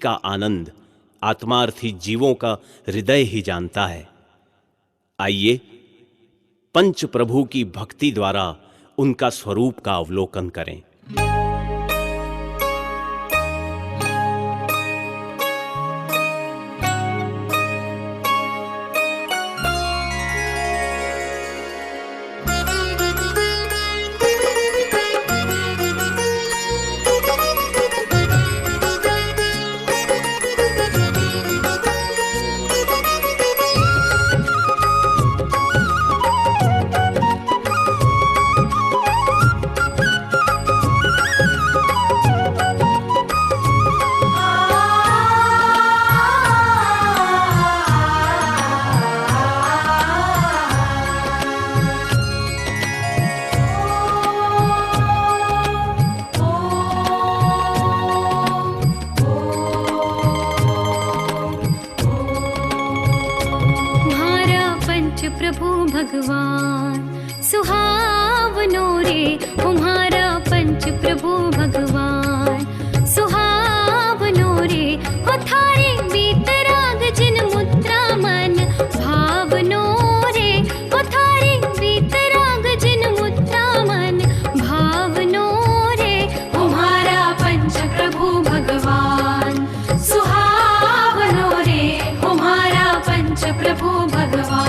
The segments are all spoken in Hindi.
का आनंद आत्मार्थी जीवों का हृदय ही जानता है। आइए पंच प्रभु की भक्ति द्वारा उनका स्वरूप का अवलोकन करें। प्रभु भगवान सुहावनो रे, तुम्हारा पंच प्रभु भगवान सुहावनो रे। हो थारे वीतराग जिन मुद्रा मन भावनो रे, हो थारे वीतराग जिन मुद्रा मन भावनो रे। तुम्हारा पंच प्रभु भगवान सुहावनो रे, तुम्हारा पंच प्रभु भगवान।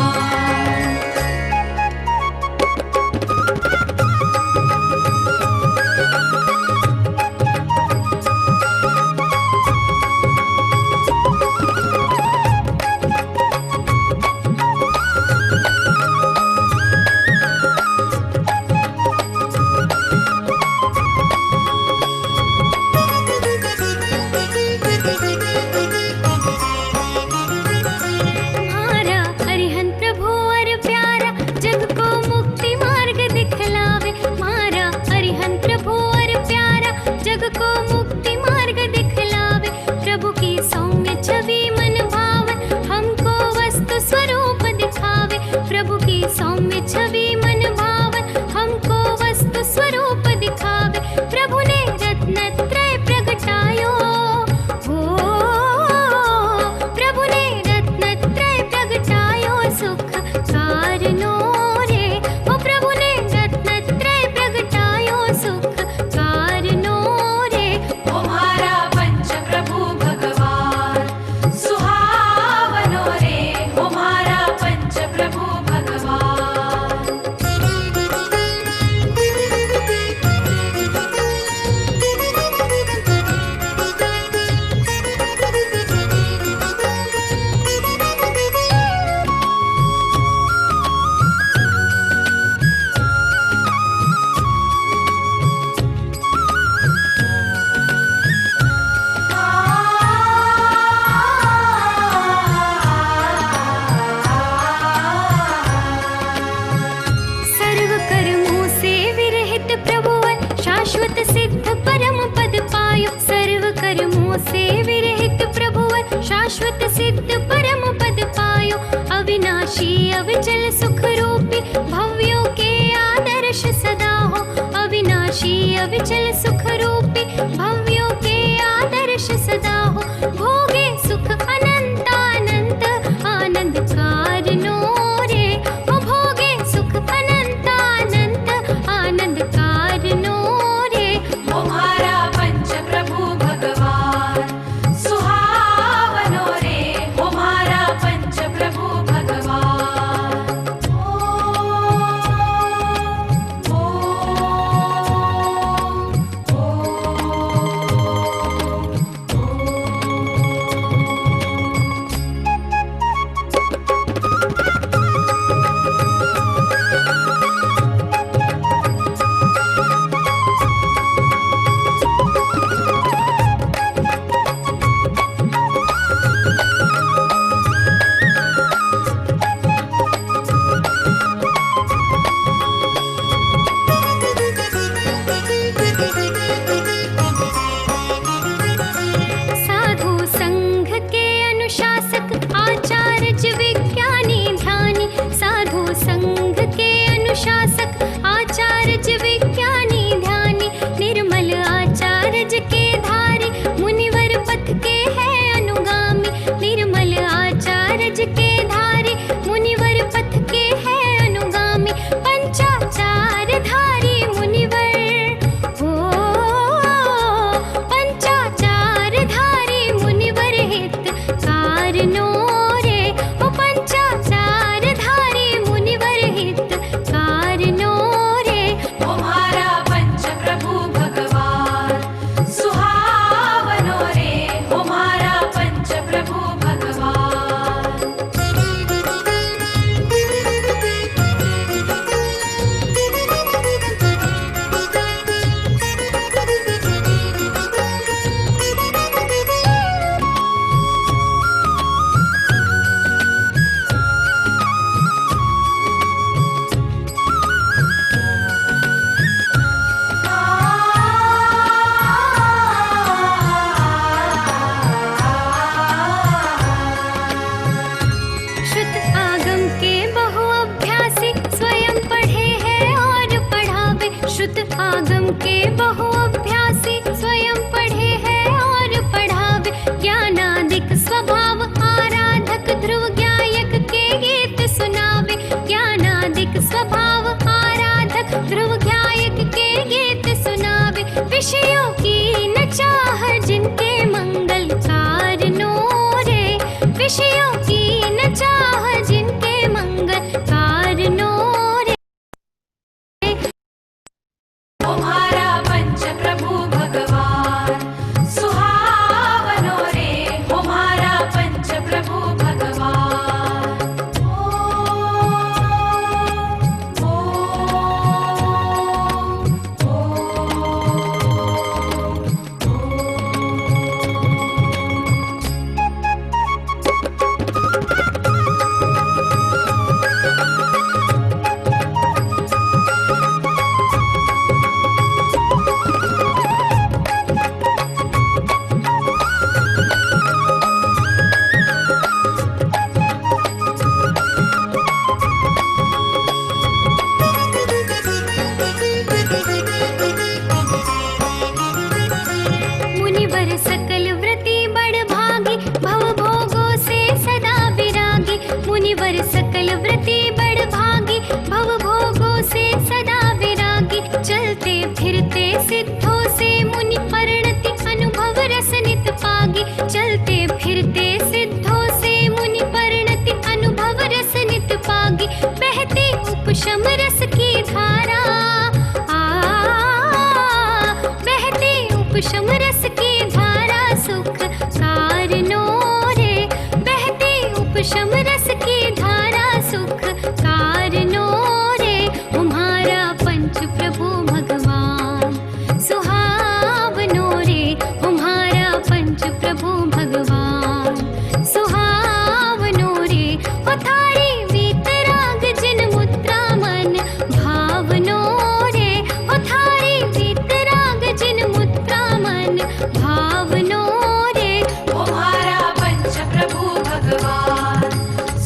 सौम्य छवि मन भावन हमको वस्तु स्वरूप दिखावे। प्रभु ने रत्नत्रय प्रगटायो हो, प्रभु ने रत्नत्रय प्रगटायो सुख कारणो रे। हो प्रभु ने रत्नत्रय प्रगटायो सुख कारणो रे। तुम्हारा पंच प्रभु भगवान सुहावनो रे, तुम्हारा पंच प्रभु से विरहित प्रभुवर शाश्वत सिद्ध परम पद पायो। अविनाशी अविचल सुख रूपी भव्यों के आदर्श सदा हो। अविनाशी अविचल सुख रूपी भव्यों के आदर्श सदा हो। भोगे सुख अनंत अनंत आनंद कारणो रे। हो भोगे सुख अनंत अनंत आनंद कारणो रे। तुम्हारा पंच प्रभु भगवान सुहावनो रे, तुम्हारा पंच प्रभु भगवान। ओ, ओ, ओ, बहु अभ्यासी स्वयं पढ़े हैं और पढ़ावे। ज्ञानादिक स्वभाव आराधक ध्रुव गायक के गीत सुनावे। ज्ञानादिक स्वभाव आराधक ध्रुव गायक के गीत सुनावे। विषयों की न चाह जिनके मंगल कारणों रे। विषयों की न चाह जिनके मंगल कारणों रे। तुम्हारा पंच प्रभु भगवान सुहावनो रे। तुम्हारा पंच प्रभु भगवान। ओ, मुनिवर सकल व्रति बड़ भागी भव भोगों से सदा विरागी। मुनिवर सकल व्रति बड़ भागी भव भोगों से सदा विरागी। चलते फिरते सिद्धों से मुनि परिणति अनुभव रस नित पागी। चलते फिरते सिद्धों से मुनि परिणति अनुभव रस नित पागी। बहती उपशम रस की धारा बहती उपशम रस की धारा सुख कारणों रे। बहती उपशम रस की धारा सुख कारणों रे। तुम्हारा पंच प्रभु भगवान सुहावनो रे। तुम्हारा पंच प्रभु भगवान सुहावनो रे। ओ थारी वीतराग जिन मुद्रा मन भावनो रे। ओ थारी वीतराग जिन मुद्रा मन भावनो रे। तुम्हारा पंच प्रभु भगवान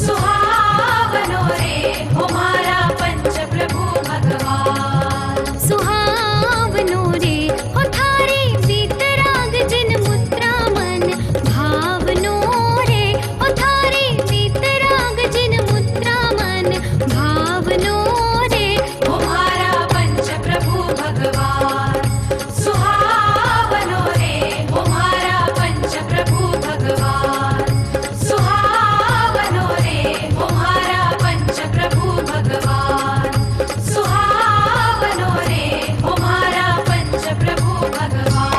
सुहावनो रे। तुम्हारा पंच प्रभु भगवान। सुहावनो रे। ओ थारी वीतराग जिन मुद्रा मन भावनो रे। ओ थारी वीतराग जिन मुद्रा मन भावनो रे। तुम्हारा पंच प्रभु भगवान सुहावनो रे। तुम्हारा पंच प्रभु भगवान सुहावनो रे। तुम्हारा पंच प्रभु भगवान सुहावनो रे। तुम्हारा पंच प्रभु भगवान।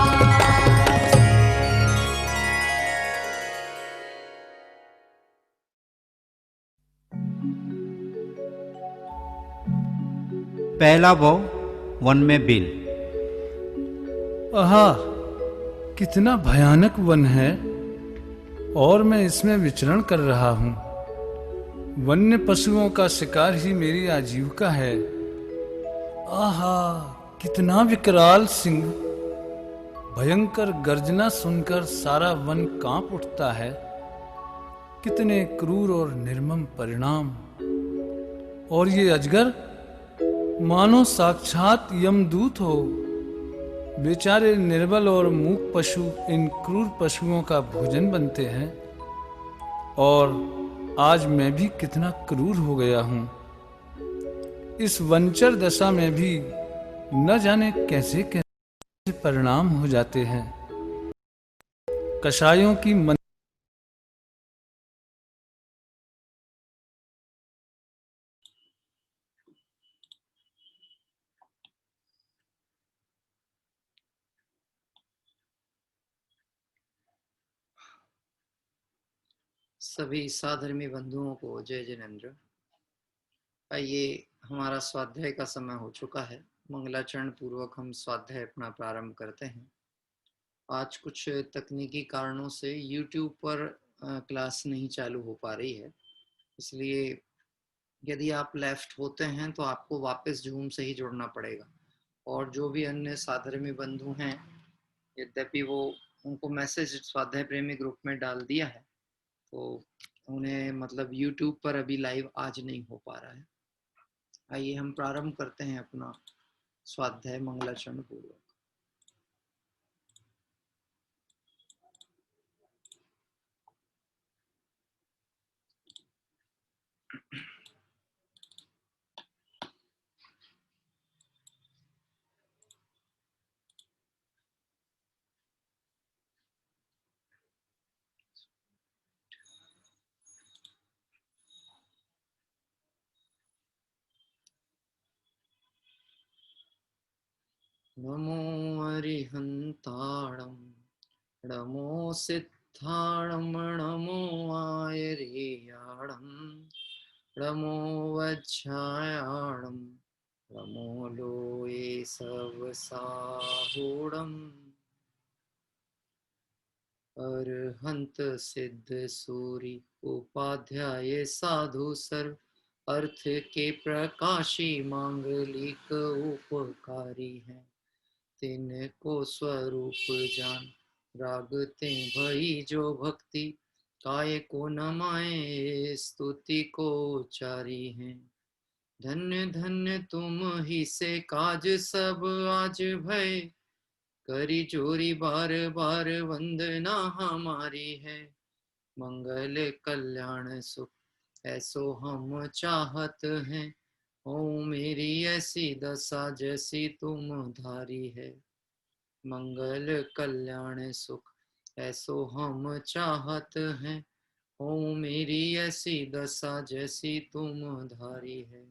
पहला भाव वन में बिल। आहा, कितना भयानक वन है और मैं इसमें विचरण कर रहा हूं। वन्य पशुओं का शिकार ही मेरी आजीविका है। आहा, कितना विकराल सिंह। भयंकर गर्जना सुनकर सारा वन कांप उठता है। कितने क्रूर और निर्मम परिणाम। और ये अजगर मानो साक्षात यमदूत हो। बेचारे निर्बल और मूक पशु इन क्रूर पशुओं का भोजन बनते हैं। और आज मैं भी कितना क्रूर हो गया हूं। इस वंचर दशा में भी न जाने कैसे कैसे परिणाम हो जाते हैं। कषायों की मन सभी साधर्मी बंधुओं को जय जिनेन्द्र। आइए, हमारा स्वाध्याय का समय हो चुका है। मंगलाचरण पूर्वक हम स्वाध्याय अपना प्रारंभ करते हैं। आज कुछ तकनीकी कारणों से YouTube पर क्लास नहीं चालू हो पा रही है, इसलिए यदि आप लेफ्ट होते हैं तो आपको वापस जूम से ही जुड़ना पड़ेगा। और जो भी अन्य साधर्मी बंधु हैं, यद्यपि वो उनको मैसेज स्वाध्याय प्रेमी ग्रुप में डाल दिया है, तो उन्हें मतलब YouTube पर अभी लाइव आज नहीं हो पा रहा है। आइए हम प्रारंभ करते हैं अपना स्वाध्याय मंगलाचरण पूर्वक। नमो अरिहन्ताणं नमो सिद्धाणं नमो आयर्याणं नमो वज्रायाणं नमो लोये सवसाहूणम् अरहंत सिद्ध सूरि उपाध्याय साधु सर्व अर्थ के प्रकाशी मांगलिक उपकारी हैं। तिनको स्वरूप जान रागते भई जो भक्ति काय को नमाए स्तुति को उचारी हैं। धन्य धन्य तुम ही से काज सब आज भय करी चोरी बार बार वंदना हमारी है। मंगल कल्याण सुख ऐसो हम चाहत हैं। ओ मेरी ऐसी दशा जैसी तुम धारी है। मंगल कल्याण सुख ऐसो हम चाहत हैं। ओ मेरी ऐसी दशा जैसी तुम धारी है।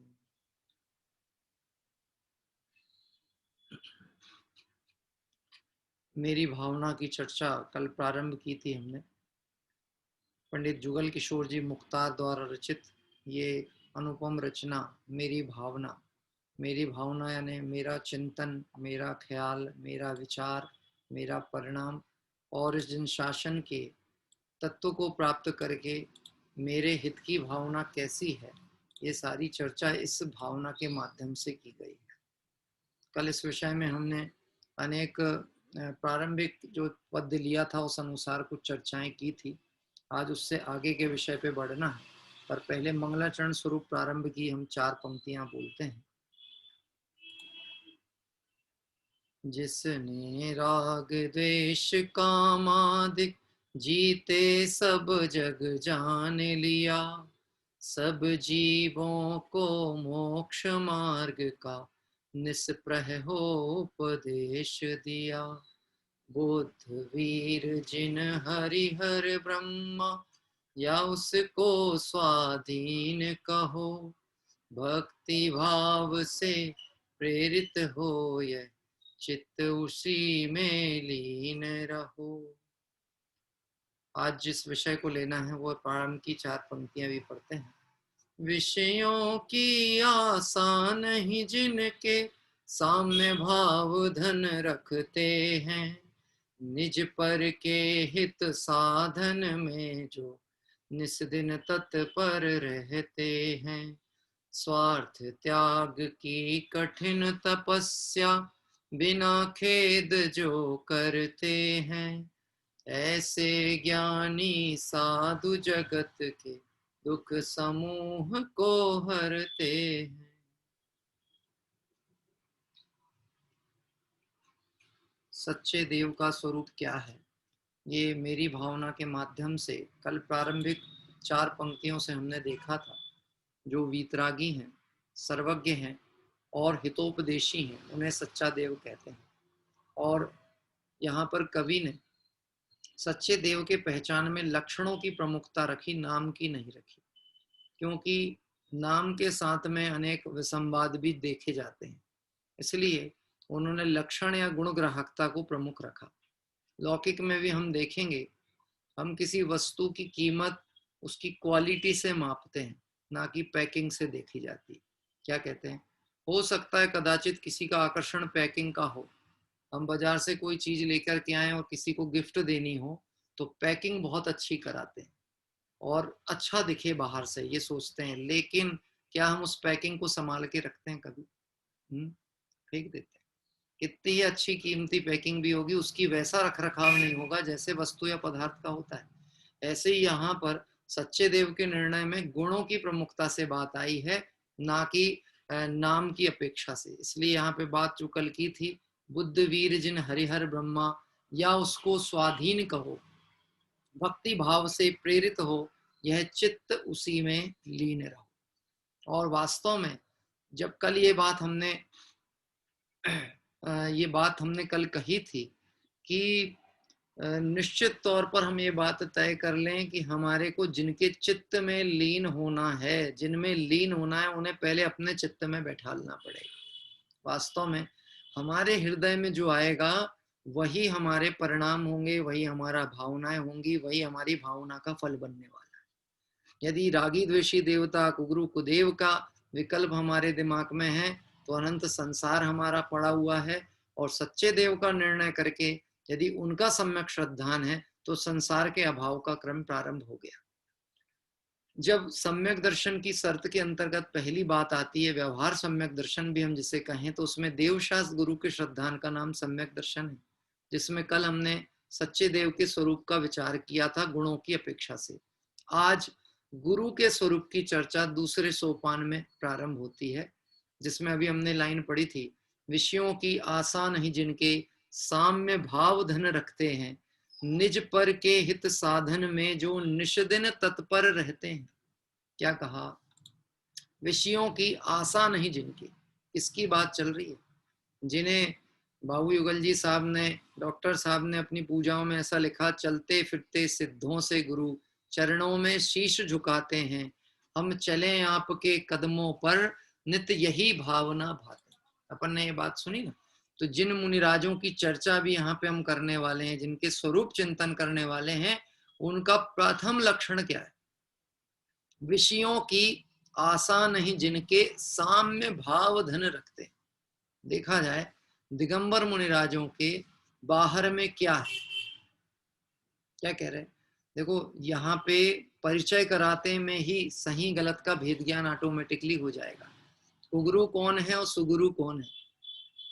मेरी भावना की चर्चा कल प्रारंभ की थी हमने। पंडित जुगल किशोर जी मुख्तार द्वारा रचित ये अनुपम रचना मेरी भावना यानी मेरा चिंतन, मेरा ख्याल, मेरा विचार, मेरा परिणाम और इस जिन शासन के तत्व को प्राप्त करके मेरे हित की भावना कैसी है, ये सारी चर्चा इस भावना के माध्यम से की गई है। कल इस विषय में हमने अनेक प्रारंभिक जो पद लिया था उस अनुसार कुछ चर्चाएं की थी। आज उससे आगे के विषय पे बढ़ना है, पर पहले मंगलाचरण स्वरूप प्रारंभ की हम 4 पंक्तियां बोलते हैं। जिसने राग द्वेष कामादिक जीते सब जग जान लिया, सब जीवों को मोक्ष मार्ग का निष्प्रह हो उपदेश दिया। बुद्ध वीर जिन हरिहर ब्रह्मा या उसको स्वाधीन कहो, भक्ति भाव से प्रेरित हो यह चित्त उसी में लीन रहो। आज जिस विषय को लेना है वो प्रारंभ की 4 पंक्तियां भी पढ़ते हैं। विषयों की आशा नहीं जिनके साम्य भाव धन रखते हैं, निज पर के हित साधन में जो निस दिन तत्पर रहते हैं। स्वार्थ त्याग की कठिन तपस्या बिना खेद जो करते हैं, ऐसे ज्ञानी साधु जगत के दुख समूह को हरते हैं। सच्चे देव का स्वरूप क्या है, ये मेरी भावना के माध्यम से कल प्रारंभिक 4 पंक्तियों से हमने देखा था। जो वीतरागी हैं, सर्वज्ञ हैं और हितोपदेशी हैं, उन्हें सच्चा देव कहते हैं। और यहाँ पर कवि ने सच्चे देव के पहचान में लक्षणों की प्रमुखता रखी, नाम की नहीं रखी, क्योंकि नाम के साथ में अनेक विसंवाद भी देखे जाते हैं, इसलिए उन्होंने लक्षण या गुण ग्राहकता को प्रमुख रखा। लौकिक में भी हम देखेंगे, हम किसी वस्तु की कीमत उसकी क्वालिटी से मापते हैं, ना कि पैकिंग से देखी जाती है। क्या कहते हैं, हो सकता है कदाचित किसी का आकर्षण पैकिंग का हो। हम बाजार से कोई चीज लेकर के आए और किसी को गिफ्ट देनी हो तो पैकिंग बहुत अच्छी कराते हैं और अच्छा दिखे बाहर से, ये सोचते हैं। लेकिन क्या हम उस पैकिंग को संभाल के रखते हैं? कभी फेंक देते हैं। कितनी ही अच्छी कीमती पैकिंग भी होगी, उसकी वैसा रख रखाव नहीं होगा जैसे वस्तु या पदार्थ का होता है। ऐसे ही यहाँ पर सच्चे देव के निर्णय में गुणों की प्रमुखता से बात आई है, ना कि नाम की अपेक्षा से। इसलिए यहाँ पे बात जो कल की थी, बुद्ध वीर जिन हरिहर ब्रह्मा या उसको स्वाधीन कहो, भक्ति भाव से प्रेरित हो यह चित्त उसी में लीन रहो। और वास्तव में जब कल ये बात हमने कल कही थी कि निश्चित तौर पर हम ये बात तय कर लें कि हमारे को जिनके चित्त में लीन होना है, जिनमें लीन होना है, उन्हें पहले अपने चित्त में बैठालना पड़ेगा। वास्तव में हमारे हृदय में जो आएगा वही हमारे परिणाम होंगे, वही हमारा भावनाएं होंगी, वही हमारी भावना का फल बनने वाला है। यदि रागी द्वेषी देवता कुगुरु कुदेव का विकल्प हमारे दिमाग में है तो अनंत संसार हमारा पड़ा हुआ है, और सच्चे देव का निर्णय करके यदि उनका सम्यक श्रद्धान है तो संसार के अभाव का क्रम प्रारंभ हो गया। जब सम्यक दर्शन की शर्त के अंतर्गत पहली बात आती है व्यवहार सम्यक दर्शन भी हम जिसे कहें, तो उसमें देवशास्त्र गुरु के श्रद्धान का नाम सम्यक दर्शन है, जिसमें कल हमने सच्चे देव के स्वरूप का विचार किया था गुणों की अपेक्षा से। आज गुरु के स्वरूप की चर्चा दूसरे सोपान में प्रारंभ होती है, जिसमें अभी हमने लाइन पढ़ी थी, विषयों की आशा नहीं जिनके साम्य भाव धन रखते हैं, निज पर के हित साधन में जो निष्दिन तत्पर रहते हैं। क्या कहा? विषयों की आशा नहीं जिनकी, इसकी बात चल रही है। जिन्हें बाबू युगल जी साहब ने, डॉक्टर साहब ने अपनी पूजाओं में ऐसा लिखा, चलते फिरते सिद्धों से गुरु चरणों में शीश झुकाते हैं, हम चले आपके कदमों पर नित्य यही भावना भाते। अपन ने ये बात सुनी ना, तो जिन मुनिराजों की चर्चा भी यहाँ पे हम करने वाले हैं, जिनके स्वरूप चिंतन करने वाले हैं, उनका प्रथम लक्षण क्या है? विषयों की आशा नहीं जिनके साम्य भाव धन रखते। देखा जाए दिगंबर मुनिराजों के बाहर में क्या है, क्या कह रहे हैं? देखो यहाँ पे परिचय कराते में ही सही गलत का भेद ज्ञान ऑटोमेटिकली हो जाएगा। कुगुरु कौन है और सुगुरु कौन है।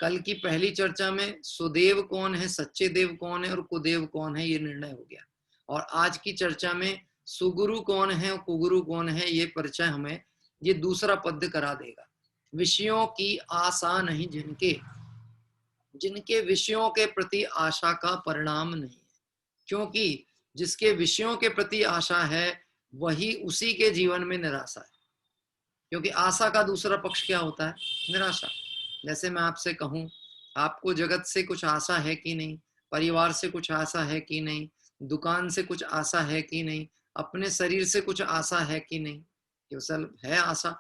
कल की पहली चर्चा में सुदेव कौन है, सच्चे देव कौन है और कुदेव कौन है, ये निर्णय हो गया। और आज की चर्चा में सुगुरु कौन है और कुगुरु कौन है, ये परिचय हमें ये दूसरा पद करा देगा। विषयों की आशा नहीं जिनके, जिनके विषयों के प्रति आशा का परिणाम नहीं है, क्योंकि जिसके विषयों के प्रति आशा है वही उसी के जीवन में निराशा है। क्योंकि आशा का दूसरा पक्ष क्या होता है? निराशा। जैसे मैं आपसे कहूं, आपको जगत से कुछ आशा है कि नहीं, परिवार से कुछ आशा है कि नहीं, दुकान से कुछ आशा है कि नहीं, अपने शरीर से कुछ आशा है कि नहीं? केवल है आशा।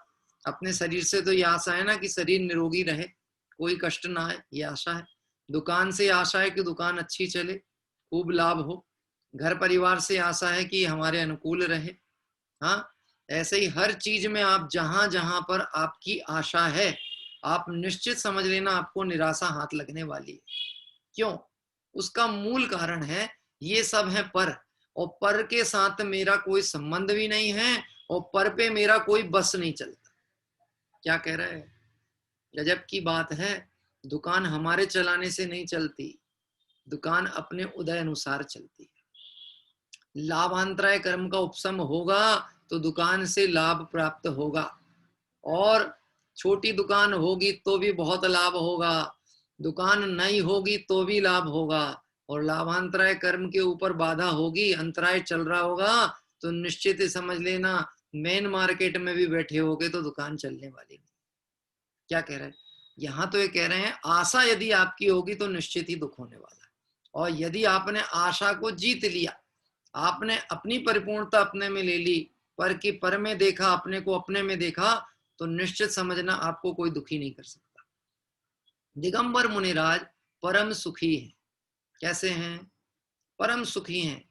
अपने शरीर से तो ये आशा है ना कि शरीर निरोगी रहे, कोई कष्ट ना आए, ये आशा है। दुकान से आशा है कि दुकान अच्छी चले, खूब लाभ हो। घर परिवार से आशा है कि हमारे अनुकूल रहे। हाँ, ऐसे ही हर चीज में आप जहां जहां पर आपकी आशा है, आप निश्चित समझ लेना आपको निराशा हाथ लगने वाली है। क्यों? उसका मूल कारण है ये सब है पर, और पर के साथ मेरा कोई संबंध भी नहीं है, और पर पे मेरा कोई बस नहीं चलता। क्या कह रहे हैं? गजब की बात है। दुकान हमारे चलाने से नहीं चलती, दुकान अपने उदय अनुसार चलती है। लाभांतराय कर्म का उपशम होगा तो दुकान से लाभ प्राप्त होगा, और छोटी दुकान होगी तो भी बहुत लाभ होगा, दुकान नहीं होगी तो भी लाभ होगा, और लाभांतराय कर्म के ऊपर बाधा होगी, अंतराय चल रहा होगा, तो निश्चित ही समझ लेना मेन मार्केट में भी बैठे होगे तो दुकान चलने वाली नहीं। क्या कह रहे हैं? यहाँ तो ये कह रहे हैं आशा यदि आपकी होगी तो निश्चित ही दुख होने वाला है। और यदि आपने आशा को जीत लिया, आपने अपनी परिपूर्णता अपने में ले ली, पर की पर में देखा, अपने को अपने में देखा, तो निश्चित समझना आपको कोई दुखी नहीं कर सकता। दिगंबर मुनिराज परम सुखी हैं। कैसे हैं? परम सुखी हैं।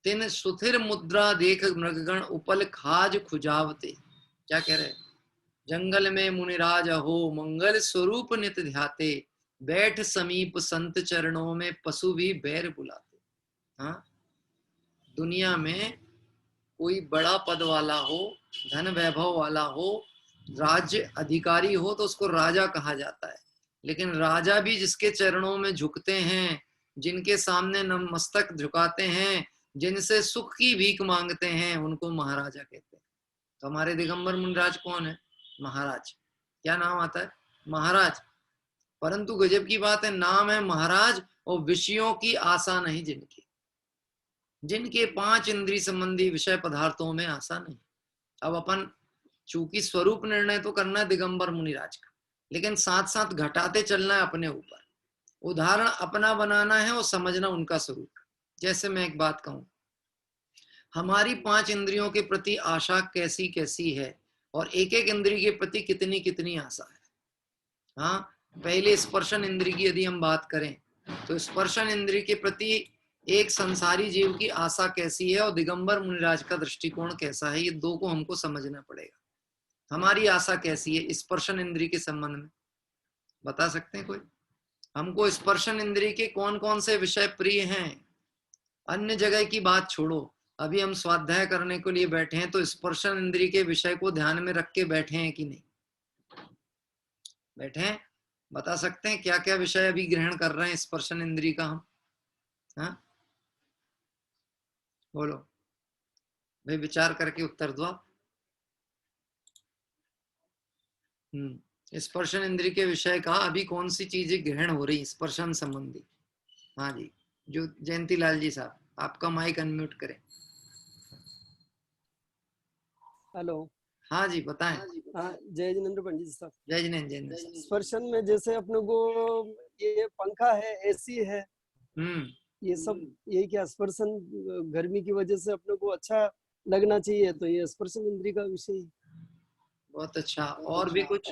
तिन सुथिर मुद्रा देख मृगगण उपल खाज खुजावते। क्या कह रहे? जंगल में मुनिराज हो मंगल स्वरूप नित ध्याते, बैठ समीप संत चरणों में पशु भी बैर बुलाते। हाँ, दुनिया में कोई बड़ा पद वाला हो, धन वैभव वाला हो, राज्य अधिकारी हो तो उसको राजा कहा जाता है, लेकिन राजा भी जिसके चरणों में झुकते हैं, जिनके सामने नतमस्तक झुकाते हैं, जिनसे सुख की भीख मांगते हैं, उनको महाराजा कहते हैं। तो हमारे दिगंबर मुनिराज कौन है? महाराज। क्या नाम आता है? महाराज। परंतु गजब की बात है, नाम है महाराज और विषयों की आशा नहीं जिनकी, जिनके 5 इंद्रिय संबंधी विषय पदार्थों में आशा नहीं। अब अपन चूंकि स्वरूप निर्णय तो करना है दिगंबर मुनिराज का, लेकिन साथ साथ घटाते चलना है अपने ऊपर, उदाहरण अपना बनाना है और समझना उनका स्वरूप। जैसे मैं एक बात कहूं, हमारी 5 इंद्रियों के प्रति आशा कैसी कैसी है और एक एक इंद्रिय के प्रति कितनी कितनी आशा है। हाँ, पहले स्पर्शन इंद्री की यदि हम बात करें तो स्पर्शन इंद्री के प्रति एक संसारी जीव की आशा कैसी है और दिगंबर मुनिराज का दृष्टिकोण कैसा है, ये दो को हमको समझना पड़ेगा। हमारी आशा कैसी है स्पर्शन इंद्री के संबंध में, बता सकते हैं कोई? हमको स्पर्शन इंद्री के कौन कौन से विषय प्रिय हैं? अन्य जगह की बात छोड़ो, अभी हम स्वाध्याय करने के लिए बैठे हैं तो स्पर्शन इंद्री के विषय को ध्यान में रख के बैठे हैं कि नहीं बैठे हैं? बता सकते हैं क्या क्या विषय अभी ग्रहण कर रहे हैं स्पर्शन इंद्री का हम? हाँ बोलो भाई, विचार करके उत्तर दो आप। स्पर्शन इंद्री के विषय का अभी कौन सी चीजें ग्रहण हो रही स्पर्शन संबंधी? हाँ जी, जो जयंती लाल जी साहब, आपका माइक अनम्यूट करें। हेलो। हाँ जी बताएं। हाँ, जय जिनेंद्र पंडित जी साहब। जय जिनेंद्र, जय जिनेंद्र। स्पर्शन में जैसे अपने को ये पंखा है, एसी है, ये सब, ये क्या स्पर्शन गर्मी की वजह से अपने को अच्छा लगना चाहिए, तो ये स्पर्शन इंद्री का विषय है। बहुत अच्छा। और भी कुछ?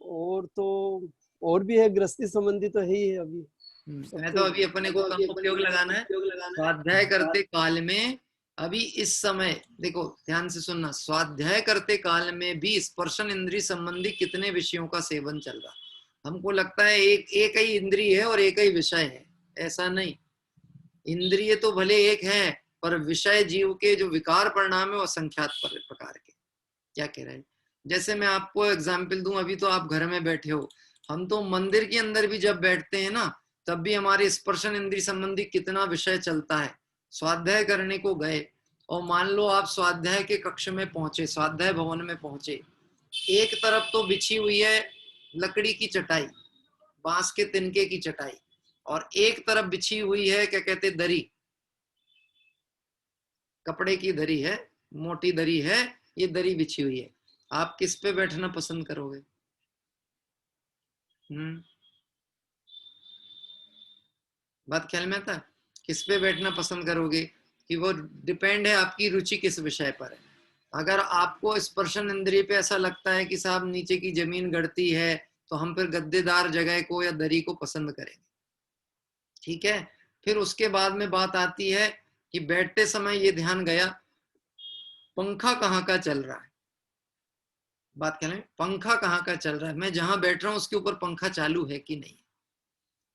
और तो और भी है, गृहस्थी संबंधी तो है ही है अभी। मैं तो अभी अपने को कम उपयोग लगाना है स्वाध्याय करते काल में। अभी इस समय देखो ध्यान से सुनना, स्वाध्याय करते काल में भी स्पर्शन इंद्री संबंधी कितने विषयों का सेवन चल रहा। हमको लगता है एक ही इंद्रिय है और एक ही विषय है, ऐसा नहीं। इंद्रिय तो भले एक है पर विषय जीव के जो विकार परिणाम है वो असंख्यात प्रकार के। क्या कह रहे हैं? जैसे मैं आपको एग्जाम्पल दूं, अभी तो आप घर में बैठे हो, हम तो मंदिर के अंदर भी जब बैठते हैं ना, तब भी हमारे स्पर्शन इंद्री संबंधी कितना विषय चलता है। स्वाध्याय करने को गए और मान लो आप स्वाध्याय के कक्ष में पहुंचे, स्वाध्याय भवन में पहुंचे, एक तरफ तो बिछी हुई है लकड़ी की चटाई, बांस के तिनके की चटाई, और एक तरफ बिछी हुई है क्या कहते दरी, कपड़े की दरी है, मोटी दरी है, ये दरी बिछी हुई है। आप किस पे बैठना पसंद करोगे? बात ख्याल में आता है? किस पे बैठना पसंद करोगे कि वो डिपेंड है आपकी रुचि किस विषय पर है। अगर आपको स्पर्शन इंद्रिय पे ऐसा लगता है कि साहब नीचे की जमीन गड़ती है, तो हम फिर गद्देदार जगह को या दरी को पसंद करेंगे। ठीक है, फिर उसके बाद में बात आती है कि बैठते समय ये ध्यान गया पंखा कहाँ का चल रहा है। बात कह रहे हैं पंखा कहाँ का चल रहा है, मैं जहां बैठ रहा हूं उसके ऊपर पंखा चालू है कि नहीं।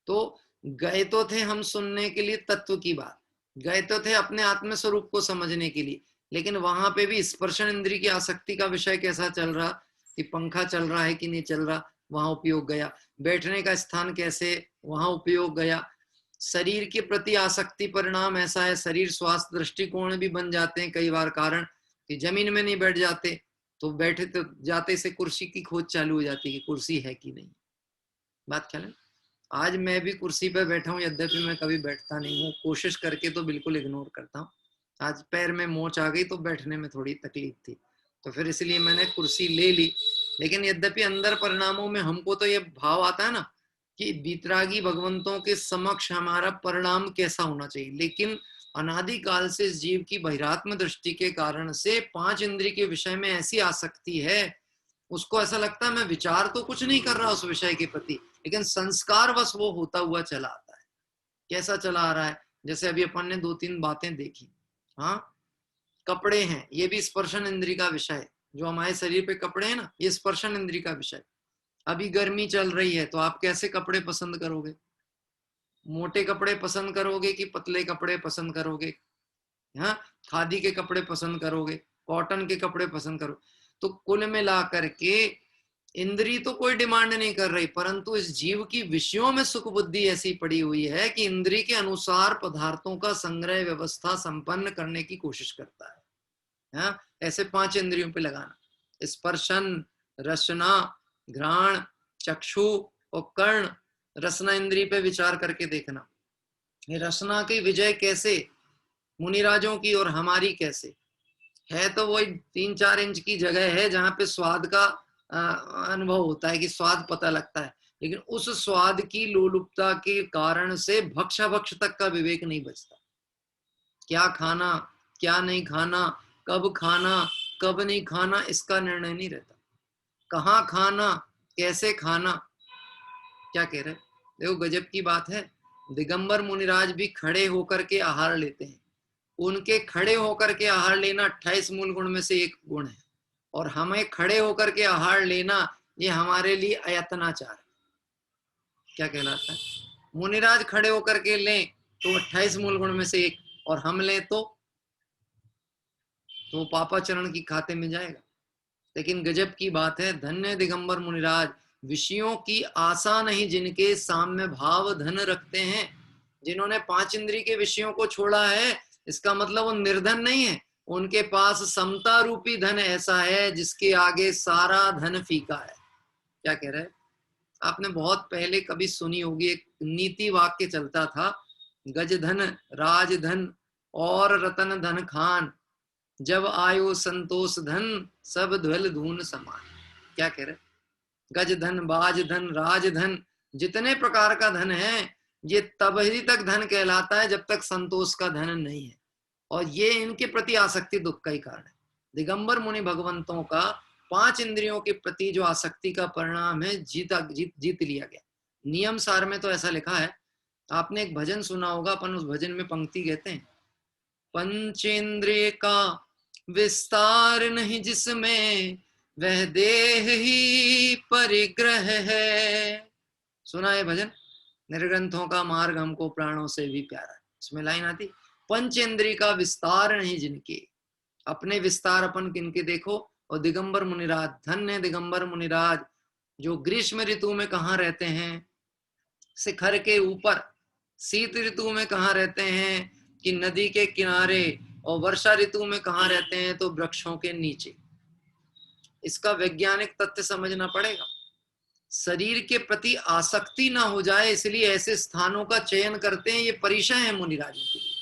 तो गए तो थे हम सुनने के लिए तत्व की बात, गए तो थे अपने आत्म स्वरूप को समझने के लिए, लेकिन वहां पे भी स्पर्शन इंद्री की आसक्ति का विषय कैसा चल रहा कि पंखा चल रहा है कि नहीं चल रहा, वहां उपयोग गया। बैठने का स्थान कैसे, वहां उपयोग गया। शरीर के प्रति आसक्ति परिणाम ऐसा है, शरीर स्वास्थ्य दृष्टिकोण भी बन जाते हैं कई बार कारण कि जमीन में नहीं बैठ जाते, तो बैठे तो जाते से कुर्सी की खोज चालू हो जाती है कि कुर्सी है कि नहीं। बात ख्याल है? आज मैं भी कुर्सी पर बैठा हूँ, यद्यपि मैं कभी बैठता नहीं हूँ, कोशिश करके तो बिल्कुल इग्नोर करता हूँ। आज पैर में मोच आ गई तो बैठने में थोड़ी तकलीफ थी, तो फिर इसलिए मैंने कुर्सी ले ली। लेकिन यद्यपि अंदर परिणामों में हमको तो ये भाव आता है ना कि बीतरागी भगवंतों के समक्ष हमारा परिणाम कैसा होना चाहिए, लेकिन अनादिकाल से इस जीव की बहिरात्म दृष्टि के कारण से पांच इंद्रिय के विषय में ऐसी आसक्ति है, उसको ऐसा लगता है मैं विचार तो कुछ नहीं कर रहा उस विषय के प्रति, लेकिन संस्कार बस वो होता हुआ चला आता है। कैसा चला आ रहा है? जैसे अभी अपन ने दो तीन बातें देखी। हाँ, कपड़े हैं, ये भी स्पर्शन इंद्रिय का विषय है। जो हमारे शरीर पे कपड़े हैं ना, ये स्पर्शन इंद्रिय का विषय। अभी गर्मी चल रही है तो आप कैसे कपड़े पसंद करोगे? मोटे कपड़े पसंद करोगे कि पतले कपड़े पसंद करोगे? हाँ, खादी के कपड़े पसंद करोगे, कॉटन के कपड़े पसंद करो? तो कुल मिला करके इंद्री तो कोई डिमांड नहीं कर रही, परंतु इस जीव की विषयों में सुख बुद्धि ऐसी पड़ी हुई है कि इंद्री के अनुसार पदार्थों का संग्रह व्यवस्था संपन्न करने की कोशिश करता है। हाँ, ऐसे पांच इंद्रियों पे लगाना, स्पर्शन, रसना, घ्राण, चक्षु और कर्ण। रसना इंद्री पे विचार करके देखना, ये रसना की विजय कैसे मुनिराजों की और हमारी कैसे है। तो वही 3-4 इंच की जगह है जहां पे स्वाद का अनुभव होता है कि स्वाद पता लगता है, लेकिन उस स्वाद की लोलुपता के कारण से भक्षाभक्ष तक का विवेक नहीं बचता। क्या खाना, क्या नहीं खाना, कब खाना, कब नहीं खाना, इसका निर्णय नहीं रहता। कहाँ खाना, कैसे खाना, क्या कह रहे? देखो गजब की बात है, दिगंबर मुनिराज भी खड़े होकर के आहार लेते हैं। उनके खड़े होकर के आहार लेना 28 मूल गुण में से एक गुण है, और हमें खड़े होकर के आहार लेना ये हमारे लिए अयत्नाचार है। क्या कहलाता है? मुनिराज खड़े होकर के लें तो 28 मूल गुण में से एक, और हम लें तो पापाचरण की खाते में जाएगा। लेकिन गजब की बात है, धन्य दिगंबर मुनिराज, विषयों की आशा नहीं जिनके साम्य भाव धन रखते हैं। जिन्होंने 5 इंद्रिय के विषयों को छोड़ा है, इसका मतलब वो निर्धन नहीं है, उनके पास समता रूपी धन ऐसा है जिसके आगे सारा धन फीका है। क्या कह रहे हैं? आपने बहुत पहले कभी सुनी होगी, एक नीति वाक्य चलता था, गज धन राजधन और रतन धन खान, जब आयो संतोष धन सब ध्वल धून समान। क्या कह रहे? गज धन, बाज धन, राजधन, जितने प्रकार का धन है ये तब ही तक धन कहलाता है जब तक संतोष का धन नहीं है, और ये इनके प्रति आसक्ति दुख का ही कारण है। दिगंबर मुनि भगवंतों का 5 इंद्रियों के प्रति जो आसक्ति का परिणाम है, जीत लिया गया। नियम सार में तो ऐसा लिखा है, आपने एक भजन सुना होगा, अपन उस भजन में पंक्ति कहते हैं, पंचेंद्रिय का विस्तार नहीं जिसमें वह देह ही परिग्रह है। सुना है भजन? निर्ग्रंथों का मार्ग हमको प्राणों से भी प्यारा है। इसमें लाइन आती, पंचेंद्रिय का विस्तार नहीं जिनके, अपने विस्तार अपन किनके देखो। और दिगंबर मुनिराज, धन्य दिगंबर मुनिराज, जो ग्रीष्म ऋतु में कहाँ रहते हैं? शिखर के ऊपर। शीत ऋतु में कहाँ रहते हैं? कि नदी के किनारे। और वर्षा ऋतु में कहाँ रहते हैं? तो वृक्षों के नीचे। इसका वैज्ञानिक तथ्य समझना पड़ेगा। शरीर के प्रति आसक्ति ना हो जाए इसलिए ऐसे स्थानों का चयन करते हैं। ये परिचय है मुनिराजों के लिए,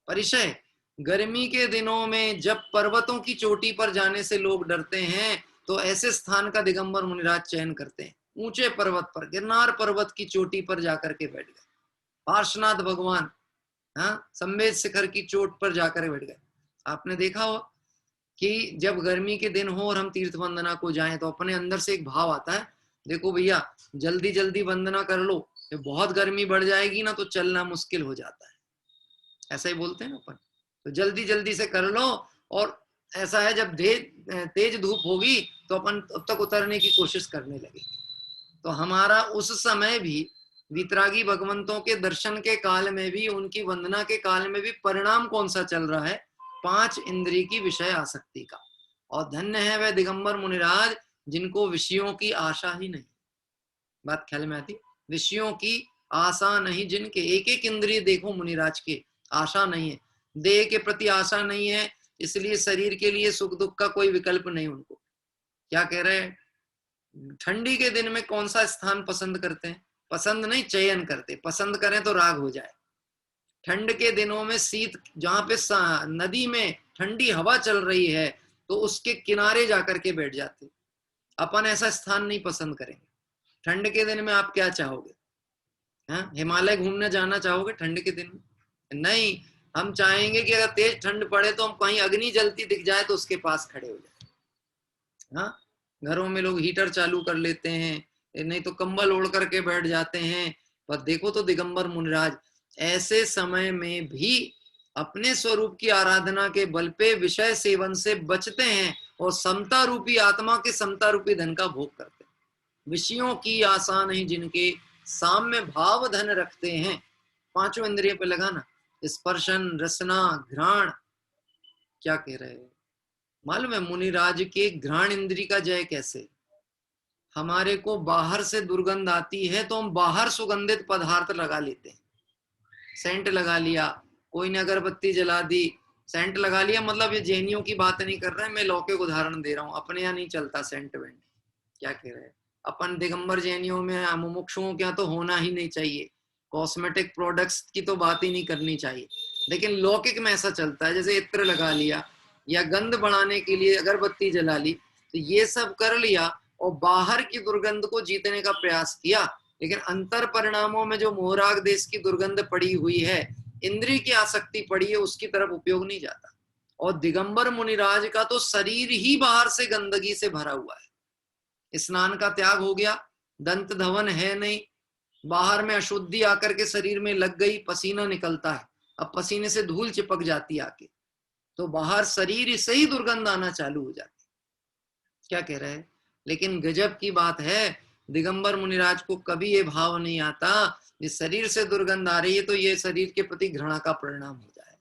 परिचय। गर्मी के दिनों में जब पर्वतों की चोटी पर जाने से लोग डरते हैं, तो ऐसे स्थान का दिगंबर मुनिराज चयन करते हैं। ऊंचे पर्वत पर, गिरनार पर्वत की चोटी पर जाकर के बैठ गए। पार्श्वनाथ भगवान, हाँ, संवेद शिखर की चोट पर जाकर बैठ गए। आपने देखा हो कि जब गर्मी के दिन हो और हम तीर्थ वंदना को जाएं तो अपने अंदर से एक भाव आता है, देखो भैया जल्दी जल्दी वंदना कर लो, जब बहुत गर्मी बढ़ जाएगी ना तो चलना मुश्किल हो जाता है। ऐसा ही बोलते हैं ना अपन, तो जल्दी जल्दी से कर लो। और ऐसा है जब तेज धूप होगी तो अपन तब तक उतरने की कोशिश करने लगेंगे। तो हमारा उस समय भी, वितरागी भगवंतों के दर्शन के काल में भी, उनकी वंदना के काल में भी परिणाम कौन सा चल रहा है? 5 इंद्रिय की विषय आसक्ति का। और धन्य है वह दिगंबर मुनिराज जिनको विषयों की आशा ही नहीं। बात ख्याल में आती? विषयों की आशा नहीं जिनके, एक एक इंद्रिय देखो मुनिराज के, आशा नहीं है। देह के प्रति आशा नहीं है, इसलिए शरीर के लिए सुख दुख का कोई विकल्प नहीं उनको। क्या कह रहे हैं? ठंडी के दिन में कौन सा स्थान पसंद करते हैं? पसंद नहीं, चयन करते। पसंद करें तो राग हो जाए। ठंड के दिनों में शीत, जहां पे नदी में ठंडी हवा चल रही है तो उसके किनारे जाकर के बैठ जाते। अपन ऐसा स्थान नहीं पसंद करेंगे। ठंड के दिन में आप क्या चाहोगे? हाँ, हिमालय घूमने जाना चाहोगे ठंड के दिन में? नहीं, हम चाहेंगे कि अगर तेज ठंड पड़े तो हम कहीं अग्नि जलती दिख जाए तो उसके पास खड़े हो जाए। हाँ, घरों में लोग हीटर चालू कर लेते हैं, नहीं तो कंबल ओढ़ करके बैठ जाते हैं। पर देखो तो दिगंबर मुनिराज ऐसे समय में भी अपने स्वरूप की आराधना के बल पे विषय सेवन से बचते हैं और समता रूपी आत्मा के समता रूपी धन का भोग करते हैं। विषयों की आशा नहीं जिनके, साम्य भाव धन रखते हैं। 5 इंद्रियों पे लगाना, स्पर्शन, रसना, घ्राण। क्या कह रहे हैं? मालूम है मुनिराज के घ्राण इंद्री का जय कैसे? हमारे को बाहर से दुर्गंध आती है तो हम बाहर सुगंधित पदार्थ लगा लेते हैं। सेंट लगा लिया, कोई ने अगरबत्ती जला दी, सेंट लगा लिया। मतलब ये जैनियों की बात नहीं कर रहे हैं, मैं लौकिक उदाहरण दे रहा हूँ। अपने यहाँ नहीं चलता सेंट वेंट। क्या कह रहे हैं? अपन दिगंबर जैनियों में, मुमुक्षुओं के यहाँ तो होना ही नहीं चाहिए। कॉस्मेटिक प्रोडक्ट्स की तो बात ही नहीं करनी चाहिए। लेकिन लौकिक में ऐसा चलता है, जैसे इत्र लगा लिया या गंध बढ़ाने के लिए अगरबत्ती जला ली, तो ये सब कर लिया और बाहर की दुर्गंध को जीतने का प्रयास किया। लेकिन अंतर परिणामों में जो मोहराग देश की दुर्गंध पड़ी हुई है, इंद्रिय की आसक्ति पड़ी है, उसकी तरफ उपयोग नहीं जाता। और दिगंबर मुनिराज का तो शरीर ही बाहर से गंदगी से भरा हुआ है, स्नान का त्याग हो गया, दंत धवन है नहीं, बाहर में अशुद्धि आकर के शरीर में लग गई, पसीना निकलता है, अब पसीने से धूल चिपक जाती आके, तो बाहर शरीर से ही दुर्गंध आना चालू हो जाती। क्या कह रहे हैं? लेकिन गजब की बात है, दिगंबर मुनिराज को कभी ये भाव नहीं आता इस शरीर से दुर्गंध आ रही है तो ये शरीर के प्रति घृणा का परिणाम हो जाए।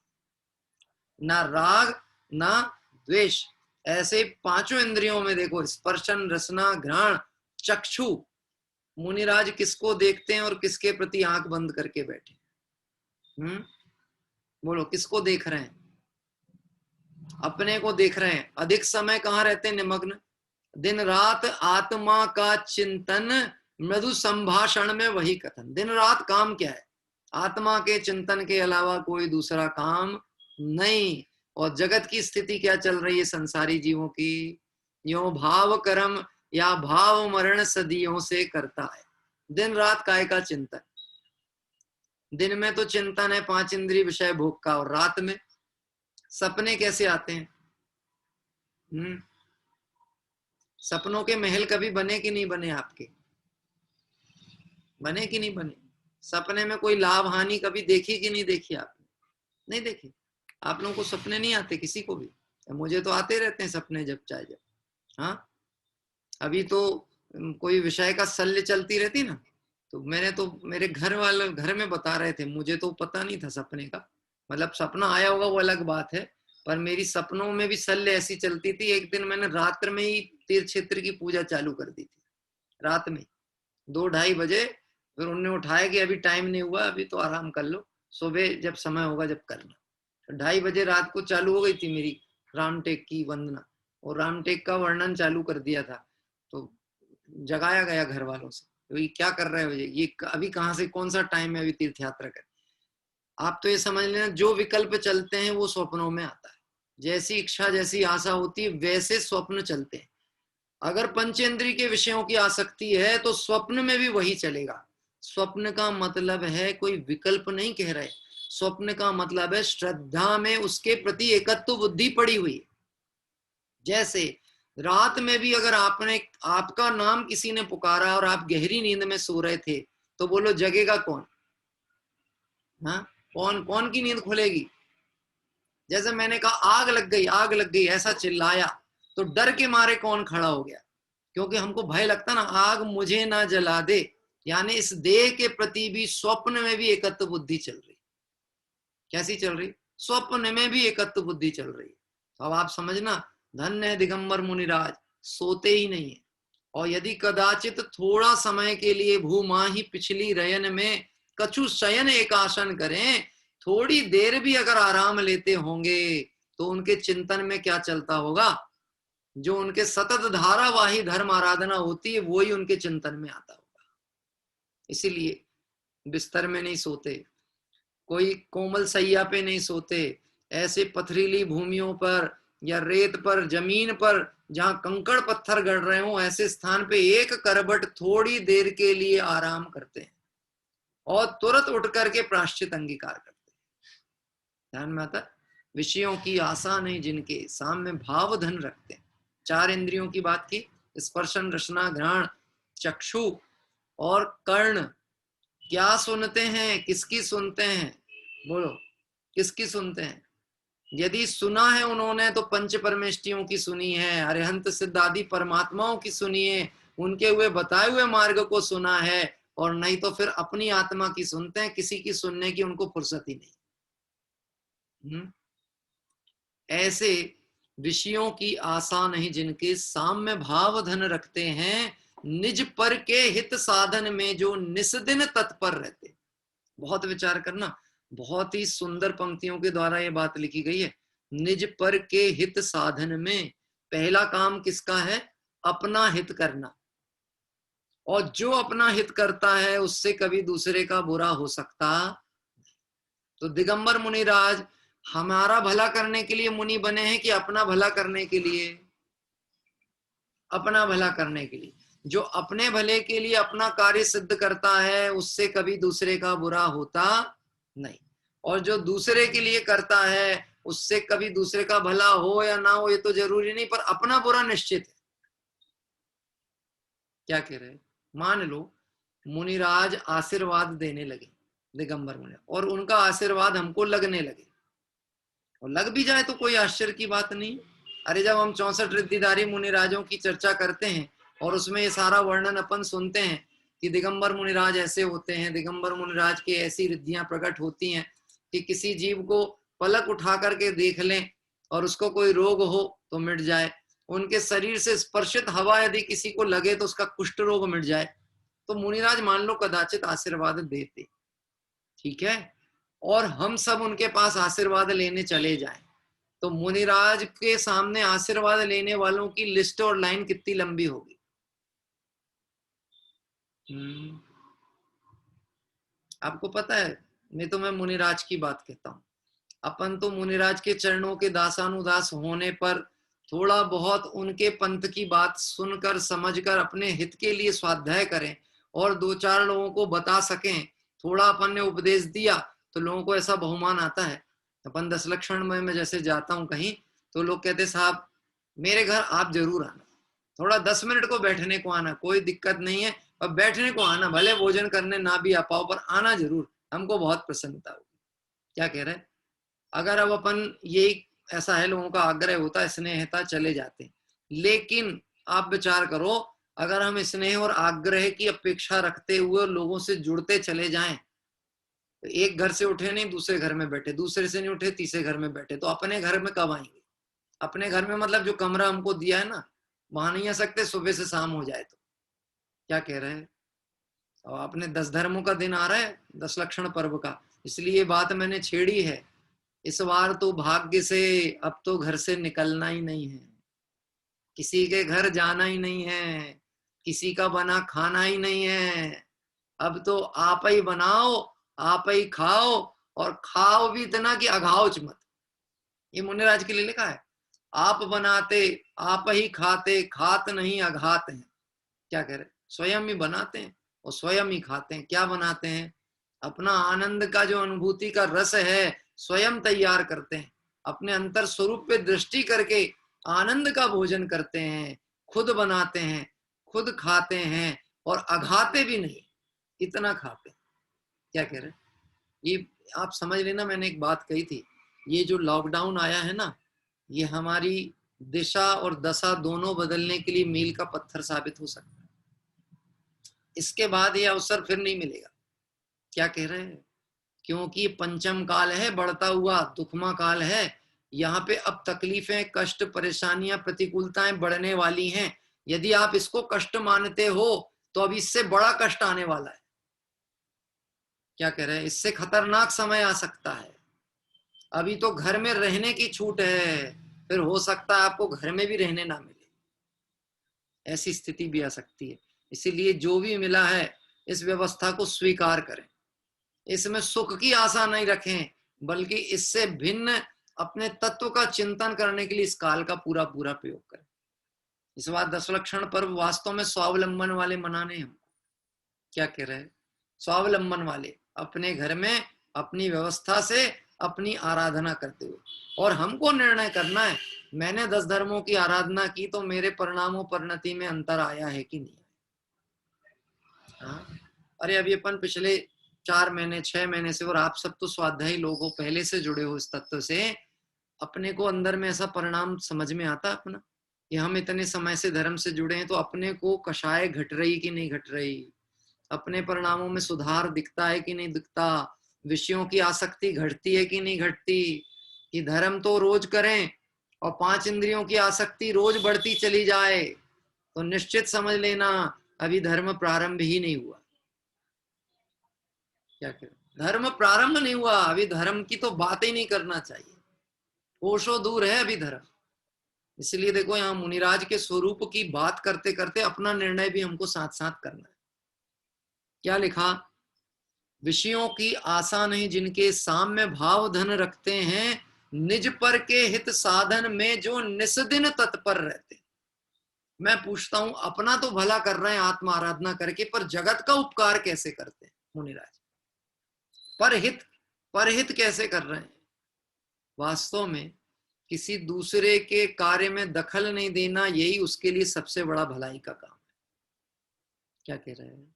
ना राग ना द्वेष, ऐसे पांचों इंद्रियों में देखो, स्पर्शन, रसना, घ्राण, चक्षु, मुनिराज किसको देखते हैं और किसके प्रति आंख बंद करके बैठे? बोलो, किसको देख रहे हैं? अपने को देख रहे हैं। अधिक समय कहाँ रहते हैं? निमग्न। दिन रात आत्मा का चिंतन, मृदु संभाषण में वही कथन। दिन रात काम क्या है? आत्मा के चिंतन के अलावा कोई दूसरा काम नहीं। और जगत की स्थिति क्या चल रही है संसारी जीवों की? यो भाव कर्म या भाव मरण सदियों से करता है। दिन रात काय का चिंतन? दिन में तो चिंतन है पांच इंद्रिय विषय भोग का, और रात में सपने कैसे आते हैं? सपनों के महल कभी बने कि नहीं बने? आपके बने कि नहीं बने? सपने में कोई लाभ हानि कभी देखी कि नहीं देखी आपने? नहीं देखी। आप लोगों को सपने नहीं आते किसी को भी? मुझे तो आते रहते हैं सपने जब चाहे जब। हाँ, अभी तो कोई विषय का शल्य चलती रहती ना, तो मैंने तो मेरे घर वाले घर में बता रहे थे, मुझे तो पता नहीं था सपने का। मतलब सपना आया होगा वो अलग बात है, पर मेरी सपनों में भी शल्य ऐसी चलती थी। एक दिन मैंने रात्र में ही तीर्थ क्षेत्र की पूजा चालू कर दी थी, रात में 2-2:30 बजे। फिर उन्होंने उठाया कि अभी टाइम नहीं हुआ, अभी तो आराम कर लो, सुबह जब समय होगा जब करना। 2:30 बजे रात को चालू हो गई थी मेरी रामटेक की वंदना, और रामटेक का वर्णन चालू कर दिया था। तो जगाया गया घर वालों से, तो ये क्या कर रहे हो, ये अभी कहाँ से, कौन सा टाइम है, अभी तीर्थ यात्रा कर। आप तो ये समझ लेना, जो विकल्प चलते हैं वो स्वप्नों में आता है। जैसी इच्छा जैसी आशा होती है वैसे स्वप्न चलते हैं। अगर पंचेंद्रिय के विषयों की आसक्ति है तो स्वप्न में भी वही चलेगा। स्वप्न का मतलब है कोई विकल्प नहीं कह रहे, स्वप्न का मतलब है श्रद्धा में उसके प्रति एकत्व बुद्धि पड़ी हुई। जैसे रात में भी अगर आपका नाम किसी ने पुकारा और आप गहरी नींद में सो रहे थे, तो बोलो जगेगा कौन? हाँ, कौन की नींद खुलेगी? जैसे मैंने कहा आग लग गई, आग लग गई, ऐसा चिल्लाया, तो डर के मारे कौन खड़ा हो गया? क्योंकि हमको भय लगता ना, आग मुझे ना जला दे। यानी इस देह के प्रति भी स्वप्न में भी एकत्व बुद्धि चल रही। कैसी चल रही? स्वप्न में भी एकत्व बुद्धि चल रही। तो अब आप समझना, धन्य है दिगंबर मुनिराज, सोते ही नहीं है। और यदि कदाचित थोड़ा समय के लिए भूमा ही पिछली रयन में कछु शयन एक आसन करें, थोड़ी देर भी अगर आराम लेते होंगे तो उनके चिंतन में क्या चलता होगा? जो उनके सतत धारावाही धर्म आराधना होती है वही उनके चिंतन में आता होगा। इसीलिए बिस्तर में नहीं सोते, कोई कोमल सैया पे नहीं सोते, ऐसे पथरीली भूमियों पर या रेत पर, जमीन पर जहां कंकड़ पत्थर गड़ रहे हो, ऐसे स्थान पे एक करबट थोड़ी देर के लिए आराम करते हैं और तुरंत उठ करके प्रायश्चित अंगीकार करते हैं। ध्यान में आता? विषयों की आशा नहीं जिनके, सामने भाव धन रखते हैं। 4 इंद्रियों की बात की, स्पर्शन, रसना, घ्राण, चक्षु और कर्ण। क्या सुनते हैं? किसकी सुनते हैं? बोलो, किसकी सुनते हैं? यदि सुना है उन्होंने तो पंच परमेष्टियों की सुनी है, अरिहंत सिद्ध आदि परमात्माओं की सुनी है, उनके हुए बताए हुए मार्ग को सुना है, और नहीं तो फिर अपनी आत्मा की सुनते हैं। किसी की सुनने की उनको फुर्सत ही नहीं। ऐसे विषयों की आशा नहीं जिनके, साम्य भाव धन रखते हैं, निज पर के हित साधन में जो निस्दिन तत्पर रहते। बहुत विचार करना, बहुत ही सुंदर पंक्तियों के द्वारा ये बात लिखी गई है। निज पर के हित साधन में पहला काम किसका है? अपना हित करना। और जो अपना हित करता है उससे कभी दूसरे का बुरा हो सकता। तो दिगंबर मुनिराज हमारा भला करने के लिए मुनि बने हैं कि अपना भला करने के लिए? अपना भला करने के लिए। जो अपने भले के लिए अपना कार्य सिद्ध करता है उससे कभी दूसरे का बुरा होता नहीं, और जो दूसरे के लिए करता है उससे कभी दूसरे का भला हो या ना हो ये तो जरूरी नहीं, पर अपना बुरा निश्चित है। क्या कह रहे हैं? मान लो मुनिराज आशीर्वाद देने लगे दिगंबर मुनि, और उनका आशीर्वाद हमको लगने लगे, और लग भी जाए तो कोई आश्चर्य की बात नहीं। अरे जब हम 64 रिद्धिधारी मुनिराजों की चर्चा करते हैं और उसमें ये सारा वर्णन अपन सुनते हैं कि दिगंबर मुनिराज ऐसे होते हैं, दिगंबर मुनिराज की ऐसी रिद्धियां प्रकट होती हैं कि किसी जीव को पलक उठा करके देख लें और उसको कोई रोग हो तो मिट जाए, उनके शरीर से स्पर्शित हवा यदि किसी को लगे तो उसका कुष्ठ रोग मिट जाए। तो मुनिराज मान लो कदाचित आशीर्वाद देते, ठीक है, और हम सब उनके पास आशीर्वाद लेने चले जाएं, तो मुनिराज के सामने आशीर्वाद लेने वालों की लिस्ट और लाइन कितनी लंबी होगी। आपको पता है, मैं मुनिराज की बात कहता हूं, अपन तो मुनिराज के चरणों के दासानुदास होने पर थोड़ा बहुत उनके पंथ की बात सुनकर समझकर अपने हित के लिए स्वाध्याय करें और 2-4 लोगों को बता सकें, थोड़ा अपन ने उपदेश दिया तो लोगों को ऐसा बहुमान आता है। अपन 10 लक्षण में मैं जैसे जाता हूं कहीं तो लोग कहते साहब मेरे घर आप जरूर आना, थोड़ा 10 मिनट को बैठने को आना, कोई दिक्कत नहीं है, और बैठने को आना, भले भोजन करने ना भी आ पाओ पर आना जरूर, हमको बहुत प्रसन्नता होगी। क्या कह रहे हैं? अगर अब अपन यही ऐसा है, लोगों का आग्रह होता, स्नेहता, चले जाते। लेकिन आप विचार करो, अगर हम स्नेह और आग्रह की अपेक्षा रखते हुए लोगों से जुड़ते चले जाएं, तो एक घर से उठे नहीं दूसरे घर में बैठे, दूसरे से नहीं उठे तीसरे घर में बैठे, तो अपने घर में कब आएंगे? अपने घर में मतलब जो कमरा हमको दिया है ना, वहां नहीं आ सकते सुबह से शाम हो जाए तो। क्या कह रहे हैं? और अपने 10 धर्मों का दिन आ रहा है, 10 लक्षण पर्व का, इसलिए बात मैंने छेड़ी है। इस बार तो भाग्य से अब तो घर से निकलना ही नहीं है, किसी के घर जाना ही नहीं है, किसी का बना खाना ही नहीं है, अब तो आप ही बनाओ, आप ही खाओ, और खाओ भी इतना कि अघाओच मत। ये मुनिराज के लिए लिखा है, आप बनाते आप ही खाते, खात नहीं अघात है। क्या कह रहे? स्वयं ही बनाते हैं और स्वयं ही खाते हैं। क्या बनाते हैं? अपना आनंद का जो अनुभूति का रस है स्वयं तैयार करते हैं, अपने अंतर स्वरूप पे दृष्टि करके आनंद का भोजन करते हैं, खुद बनाते हैं, खुद खाते हैं, और अघाते भी नहीं, इतना खाते हैं। क्या कह रहे? ये आप समझ लेना, मैंने एक बात कही थी, ये जो लॉकडाउन आया है ना, ये हमारी दिशा और दशा दोनों बदलने के लिए मील का पत्थर साबित हो सकता है। इसके बाद ये अवसर फिर नहीं मिलेगा। क्या कह रहे हैं? क्योंकि पंचम काल है, बढ़ता हुआ दुखमा काल है, यहाँ पे अब तकलीफें, कष्ट, परेशानियां, प्रतिकूलताएं बढ़ने वाली हैं। यदि आप इसको कष्ट मानते हो तो अब इससे बड़ा कष्ट आने वाला है। क्या कह रहे हैं? इससे खतरनाक समय आ सकता है। अभी तो घर में रहने की छूट है, फिर हो सकता है आपको घर में भी रहने ना मिले, ऐसी स्थिति भी आ सकती है। इसीलिए जो भी मिला है इस व्यवस्था को स्वीकार करें, इसमें सुख की आशा नहीं रखें, बल्कि इससे भिन्न अपने तत्व का चिंतन करने के लिए इस काल का पूरा पूरा प्रयोग करें। इस बार 10 लक्षण पर्व वास्तव में स्वावलंबन वाले मनाने हैं। क्या कह रहे हैं? स्वावलंबन वाले, अपने घर में अपनी व्यवस्था से अपनी आराधना करते हुए, और हमको निर्णय करना है मैंने 10 धर्मों की आराधना की तो मेरे परिणामों परिणति में अंतर आया है कि नहीं। हाँ? अरे अभी अपन पिछले 4 महीने 6 महीने से, और आप सब तो स्वाध्यायी लोग हो, पहले से जुड़े हो इस तत्व से, अपने को अंदर में ऐसा परिणाम समझ में आता अपना कि हम इतने समय से धर्म से जुड़े हैं, तो अपने को कषाय घट रही कि नहीं घट रही, अपने परिणामों में सुधार दिखता है कि नहीं दिखता, विषयों की आसक्ति घटती है कि नहीं घटती, कि धर्म तो रोज करें और 5 इंद्रियों की आसक्ति रोज बढ़ती चली जाए, तो निश्चित समझ लेना अभी धर्म प्रारंभ ही नहीं हुआ। क्या करें? धर्म प्रारंभ नहीं हुआ, अभी धर्म की तो बात ही नहीं करना चाहिए, कोसों दूर है अभी धर्म। इसलिए देखो यहाँ मुनिराज के स्वरूप की बात करते करते अपना निर्णय भी हमको साथ साथ करना है। क्या लिखा? विषयों की आशा नहीं जिनके साम्य भाव धन रखते हैं, निज पर के हित साधन में जो निस्दिन तत्पर रहते। मैं पूछता हूं, अपना तो भला कर रहे हैं आत्म आराधना करके, पर जगत का उपकार कैसे करते हैं मुनिराज? परहित कैसे कर रहे हैं? वास्तव में किसी दूसरे के कार्य में दखल नहीं देना, यही उसके लिए सबसे बड़ा भलाई का काम है। क्या कह रहे हैं?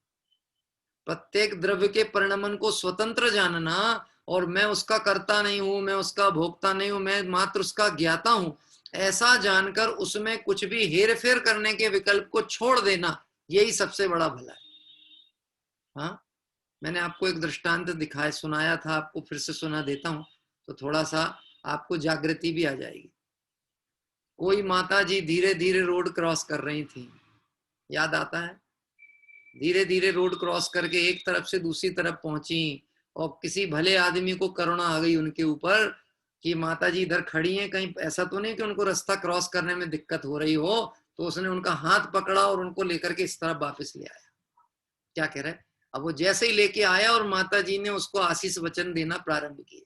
प्रत्येक द्रव्य के परिणमन को स्वतंत्र जानना, और मैं उसका कर्ता नहीं हूं, मैं उसका भोक्ता नहीं हूं, मैं मात्र उसका ज्ञाता हूं, ऐसा जानकर उसमें कुछ भी हेर फेर करने के विकल्प को छोड़ देना, यही सबसे बड़ा भला है। हाँ, मैंने आपको एक दृष्टांत दिखाया, सुनाया था, आपको फिर से सुना देता हूं तो थोड़ा सा आपको जागृति भी आ जाएगी। कोई माता जी धीरे धीरे रोड क्रॉस कर रही थी, याद आता है? धीरे धीरे रोड क्रॉस करके एक तरफ से दूसरी तरफ पहुंची, और किसी भले आदमी को करुणा आ गई उनके ऊपर कि माता जी इधर खड़ी हैं, कहीं ऐसा तो नहीं कि उनको रास्ता क्रॉस करने में दिक्कत हो रही हो, तो उसने उनका हाथ पकड़ा और उनको लेकर के इस तरफ वापस ले आया। क्या कह रहे? अब वो जैसे ही लेके आया और माता जी ने उसको आशीष वचन देना प्रारंभ किए।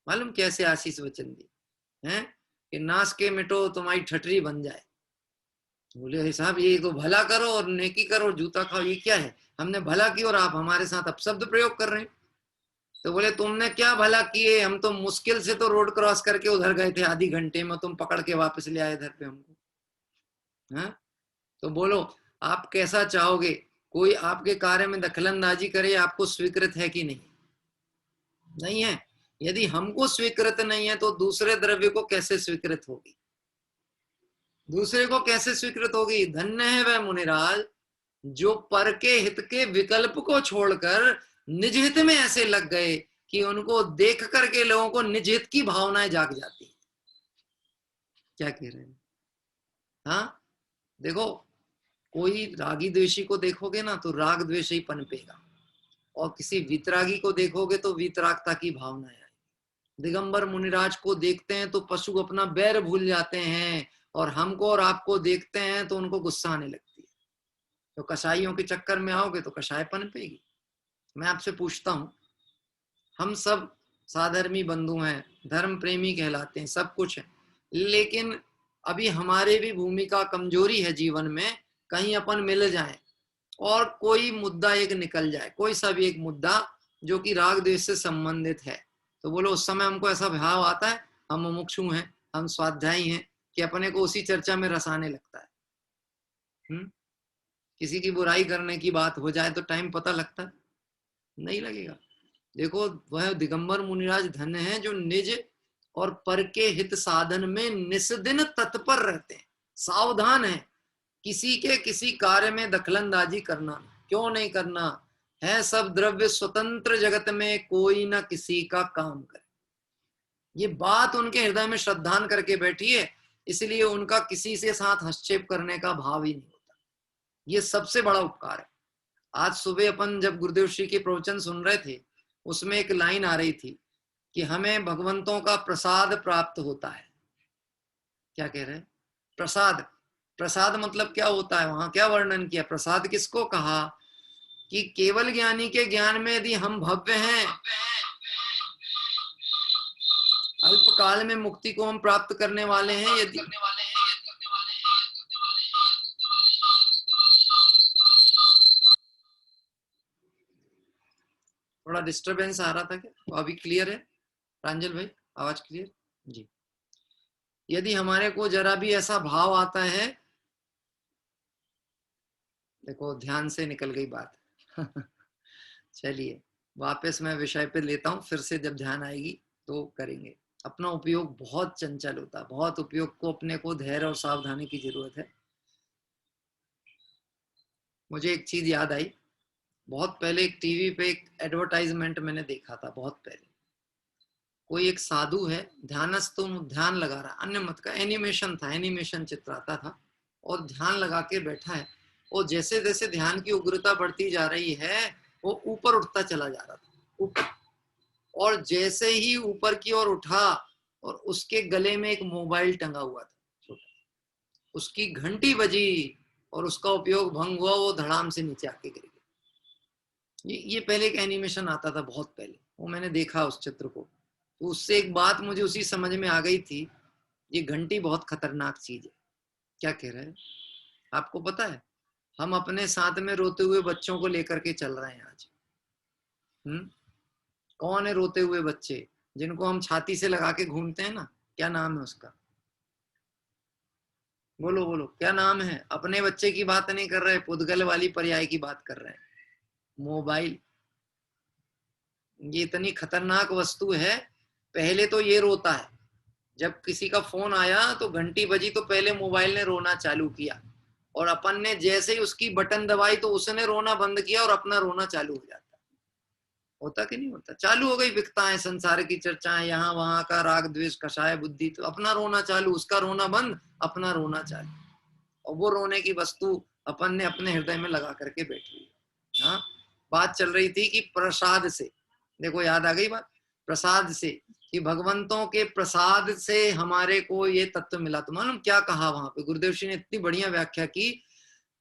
मालूम कैसे आशीष वचन दिए हैं? कि नाच के मिटो तुम्हारी ठटरी बन जाए। बोले साहब ये तो भला करो और नेकी करो और जूता खाओ, ये क्या है? हमने भला किया और आप हमारे साथ अपशब्द प्रयोग कर रहे हैं। तो बोले तुमने क्या भला किए, हम तो मुश्किल से तो रोड क्रॉस करके उधर गए थे, आधी घंटे में तुम पकड़ के वापस ले आए इधर पे हमको। हाँ, तो बोलो आप कैसा चाहोगे कोई आपके कार्य में दखलंदाजी करे, आपको स्वीकृत है कि नहीं? नहीं है। यदि हमको स्वीकृत नहीं है तो दूसरे द्रव्य को कैसे स्वीकृत होगी? दूसरे को कैसे स्वीकृत होगी? धन्य है वह मुनिराज जो पर के हित के विकल्प को छोड़कर निज हित में ऐसे लग गए कि उनको देख करके लोगों को निज हित की भावनाएं जाग जाती है। क्या कह रहे हैं? हाँ, देखो कोई रागी द्वेषी को देखोगे ना तो राग द्वेष ही पनपेगा, और किसी वितरागी को देखोगे तो वितरागता की भावना आएगी। दिगंबर मुनिराज को देखते हैं तो पशु अपना बैर भूल जाते हैं, और हमको और आपको देखते हैं तो उनको गुस्सा आने लगती है। तो कसाईयों के चक्कर में आओगे तो कसाय पनपेगी। मैं आपसे पूछता हूं, हम सब साधर्मी बंधु हैं, धर्म प्रेमी कहलाते हैं, सब कुछ है, लेकिन अभी हमारे भी भूमिका कमजोरी है जीवन में। कहीं अपन मिल जाए और कोई मुद्दा एक निकल जाए, कोई सा भी एक मुद्दा जो कि राग द्वेष से संबंधित है, तो बोलो उस समय हमको ऐसा भाव आता है, हम मुमुक्षु हैं, हम स्वाध्यायी हैं, कि अपने को उसी चर्चा में रस आने लगता है। किसी की बुराई करने की बात हो जाए तो टाइम पता लगता है? नहीं लगेगा। देखो वह दिगंबर मुनिराज धन्य है जो निज और पर के हित साधन में निस्दिन तत्पर रहते हैं, सावधान है। किसी के किसी कार्य में दखलंदाजी करना क्यों नहीं करना है? सब द्रव्य स्वतंत्र जगत में कोई ना किसी का काम करे, ये बात उनके हृदय में श्रद्धान करके बैठी है, इसलिए उनका किसी से साथ हस्तक्षेप करने का भाव ही नहीं होता। ये सबसे बड़ा उपकार है। आज सुबह अपन जब गुरुदेव श्री के प्रवचन सुन रहे थे, उसमें एक लाइन आ रही थी कि हमें भगवंतों का प्रसाद प्राप्त होता है। क्या कह रहे हैं? प्रसाद। प्रसाद मतलब क्या होता है? वहां क्या वर्णन किया? प्रसाद किसको कहा? कि केवल ज्ञानी के ज्ञान में यदि हम भव्य हैं, अल्पकाल में मुक्ति को हम प्राप्त करने वाले हैं, यदि थोड़ा डिस्टरबेंस आ रहा था क्या? तो अभी क्लियर है प्रांजल भाई? आवाज क्लियर जी? यदि हमारे को जरा भी ऐसा भाव आता है, देखो ध्यान से निकल गई बात। चलिए वापस मैं विषय पे लेता हूं, फिर से जब ध्यान आएगी तो करेंगे। अपना उपयोग बहुत चंचल होता है, बहुत उपयोग को अपने को धैर्य और सावधानी की जरूरत है। मुझे एक चीज याद आई, बहुत पहले एक टीवी पे एक एडवर्टाइजमेंट मैंने देखा था, बहुत पहले। कोई एक साधु है, ध्यानस्थ ध्यान लगा रहा, अन्य मत का एनिमेशन था, एनिमेशन चित्र आता था, और ध्यान लगा के बैठा है, और जैसे जैसे ध्यान की उग्रता बढ़ती जा रही है वो ऊपर उठता चला जा रहा था, ऊपर। और जैसे ही ऊपर की ओर उठा और उसके गले में एक मोबाइल टंगा हुआ था छोटा, उसकी घंटी बजी और उसका उपयोग भंग हुआ, वो धड़ाम से नीचे आके गिर गया। ये पहले एक एनिमेशन आता था, बहुत पहले, वो मैंने देखा उस चित्र को, तो उससे एक बात मुझे उसी समझ में आ गई थी, ये घंटी बहुत खतरनाक चीज है। क्या कह रहे हैं? आपको पता है हम अपने साथ में रोते हुए बच्चों को लेकर के चल रहे हैं आज। कौन है रोते हुए बच्चे जिनको हम छाती से लगा के घूमते हैं ना? क्या नाम है उसका? बोलो बोलो क्या नाम है? अपने बच्चे की बात नहीं कर रहे, पुद्गल वाली पर्याय की बात कर रहे हैं। मोबाइल ये इतनी खतरनाक वस्तु है। पहले तो ये रोता है, जब किसी का फोन आया तो घंटी बजी तो पहले मोबाइल ने रोना चालू किया, और अपन ने जैसे ही उसकी बटन दबाई तो उसने रोना बंद किया और अपना रोना चालू हो जाता। होता कि नहीं होता? चालू हो गई विकताएं, संसार की चर्चाएं, यहाँ वहां का राग द्वेष कषाय बुद्धि, तो अपना रोना चालू, उसका रोना बंद, अपना रोना चालू। और वो रोने की वस्तु अपन ने अपने हृदय में लगा करके बैठी है। हाँ, बात चल रही थी कि प्रसाद से, देखो याद आ गई बात, प्रसाद से, कि भगवंतों के प्रसाद से हमारे को ये तत्व मिला। तो मालूम क्या कहा वहां पे गुरुदेव श्री ने? इतनी बढ़िया व्याख्या की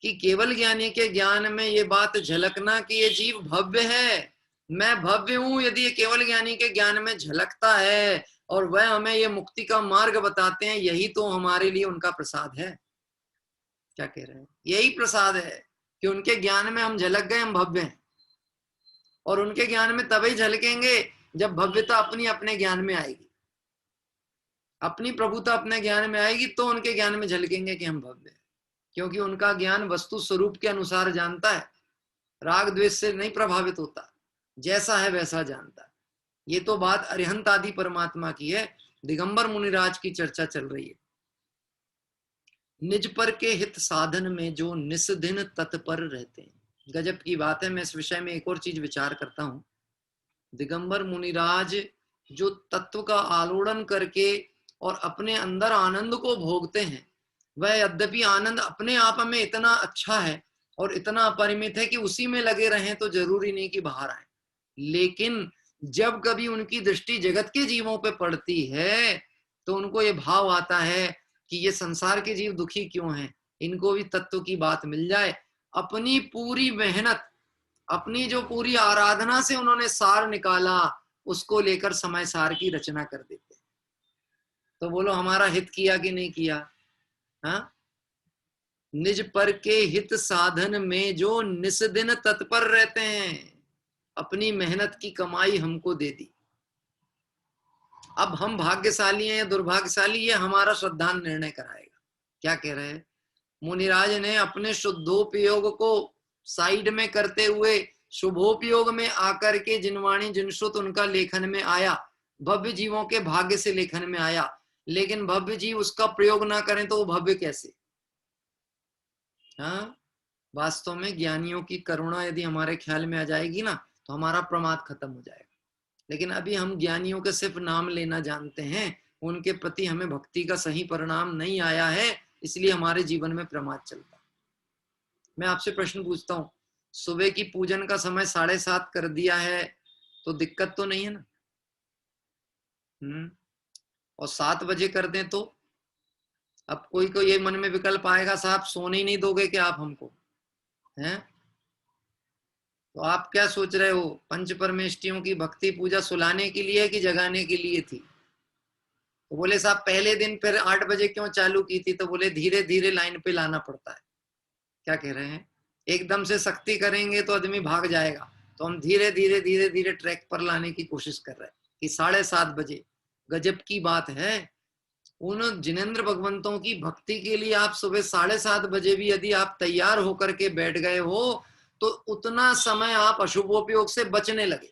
कि केवल ज्ञानी के ज्ञान में ये बात झलकना कि ये जीव भव्य है, मैं भव्य हूं, यदि ये केवल ज्ञानी के ज्ञान में झलकता है और वह हमें ये मुक्ति का मार्ग बताते हैं, यही तो हमारे लिए उनका प्रसाद है। क्या कह रहे हैं? यही प्रसाद है कि उनके ज्ञान में हम झलक गए, हम भव्य हैं। और उनके ज्ञान में तभी झलकेंगे जब भव्यता अपनी अपने ज्ञान में आएगी, अपनी प्रभुता अपने ज्ञान में आएगी, तो उनके ज्ञान में झलकेंगे कि हम भव्य हैं। क्योंकि उनका ज्ञान वस्तु स्वरूप के अनुसार जानता है, राग द्वेष से नहीं प्रभावित होता, जैसा है वैसा जानता है। ये तो बात अरिहंत आदि परमात्मा की है। दिगंबर मुनिराज की चर्चा चल रही है। निज पर के हित साधन में जो निस्दिन तत्पर रहते हैं। गजब की बात है। मैं इस विषय में एक और चीज विचार करता हूं। दिगंबर मुनिराज जो तत्व का आलोड़न करके और अपने अंदर आनंद को भोगते हैं, वह यद्यपि आनंद अपने आप में इतना अच्छा है और इतना अपरिमित है कि उसी में लगे रहें तो जरूरी नहीं कि बाहर आए, लेकिन जब कभी उनकी दृष्टि जगत के जीवों पे पड़ती है तो उनको ये भाव आता है कि ये संसार के जीव दुखी क्यों हैं, इनको भी तत्व की बात मिल जाए। अपनी पूरी मेहनत, अपनी जो पूरी आराधना से उन्होंने सार निकाला, उसको लेकर समय सार की रचना कर देते। तो बोलो हमारा हित किया कि नहीं किया? हाँ, निज पर के हित साधन में जो निस्दिन तत्पर रहते हैं, अपनी मेहनत की कमाई हमको दे दी। अब हम भाग्यशाली हैं या दुर्भाग्यशाली, ये हमारा श्रद्धान निर्णय कराएगा। क्या कह रहे हैं? मुनिराज ने अपने शुद्धोपयोग को साइड में करते हुए शुभोपयोग में आकर के जिनवाणी जिनश्रुत उनका लेखन में आया, भव्य जीवों के भाग्य से लेखन में आया, लेकिन भव्य जीव उसका प्रयोग ना करें तो वो भव्य कैसे? हाँ, वास्तव में ज्ञानियों की करुणा यदि हमारे ख्याल में आ जाएगी ना तो हमारा प्रमाद खत्म हो जाएगा। लेकिन अभी हम ज्ञानियों के सिर्फ नाम लेना जानते हैं, उनके प्रति हमें भक्ति का सही परिणाम नहीं आया है, इसलिए हमारे जीवन में प्रमाद चलता। मैं आपसे प्रश्न पूछता हूं, सुबह की पूजन का समय 7:30 कर दिया है तो दिक्कत तो नहीं है ना? और 7 बजे कर दें तो? अब कोई को ये मन में विकल्प आएगा, साहब सोने ही नहीं दोगे क्या आप हमको? हैं? तो आप क्या सोच रहे हो, पंच परमेष्टियों की भक्ति पूजा सुलाने के लिए कि जगाने के लिए थी? तो बोले साहब पहले दिन फिर 8 बजे क्यों चालू की थी? तो बोले धीरे धीरे लाइन पे लाना पड़ता है। क्या कह रहे हैं? एकदम से सख्ती करेंगे तो आदमी भाग जाएगा, तो हम धीरे धीरे धीरे धीरे ट्रैक पर लाने की कोशिश कर रहे हैं कि 7:30 बजे। गजब की बात है, उन जिनेंद्र भगवंतों की भक्ति के लिए आप सुबह 7:30 बजे भी यदि आप तैयार होकर के बैठ गए हो तो उतना समय आप अशुभोपयोग से बचने लगे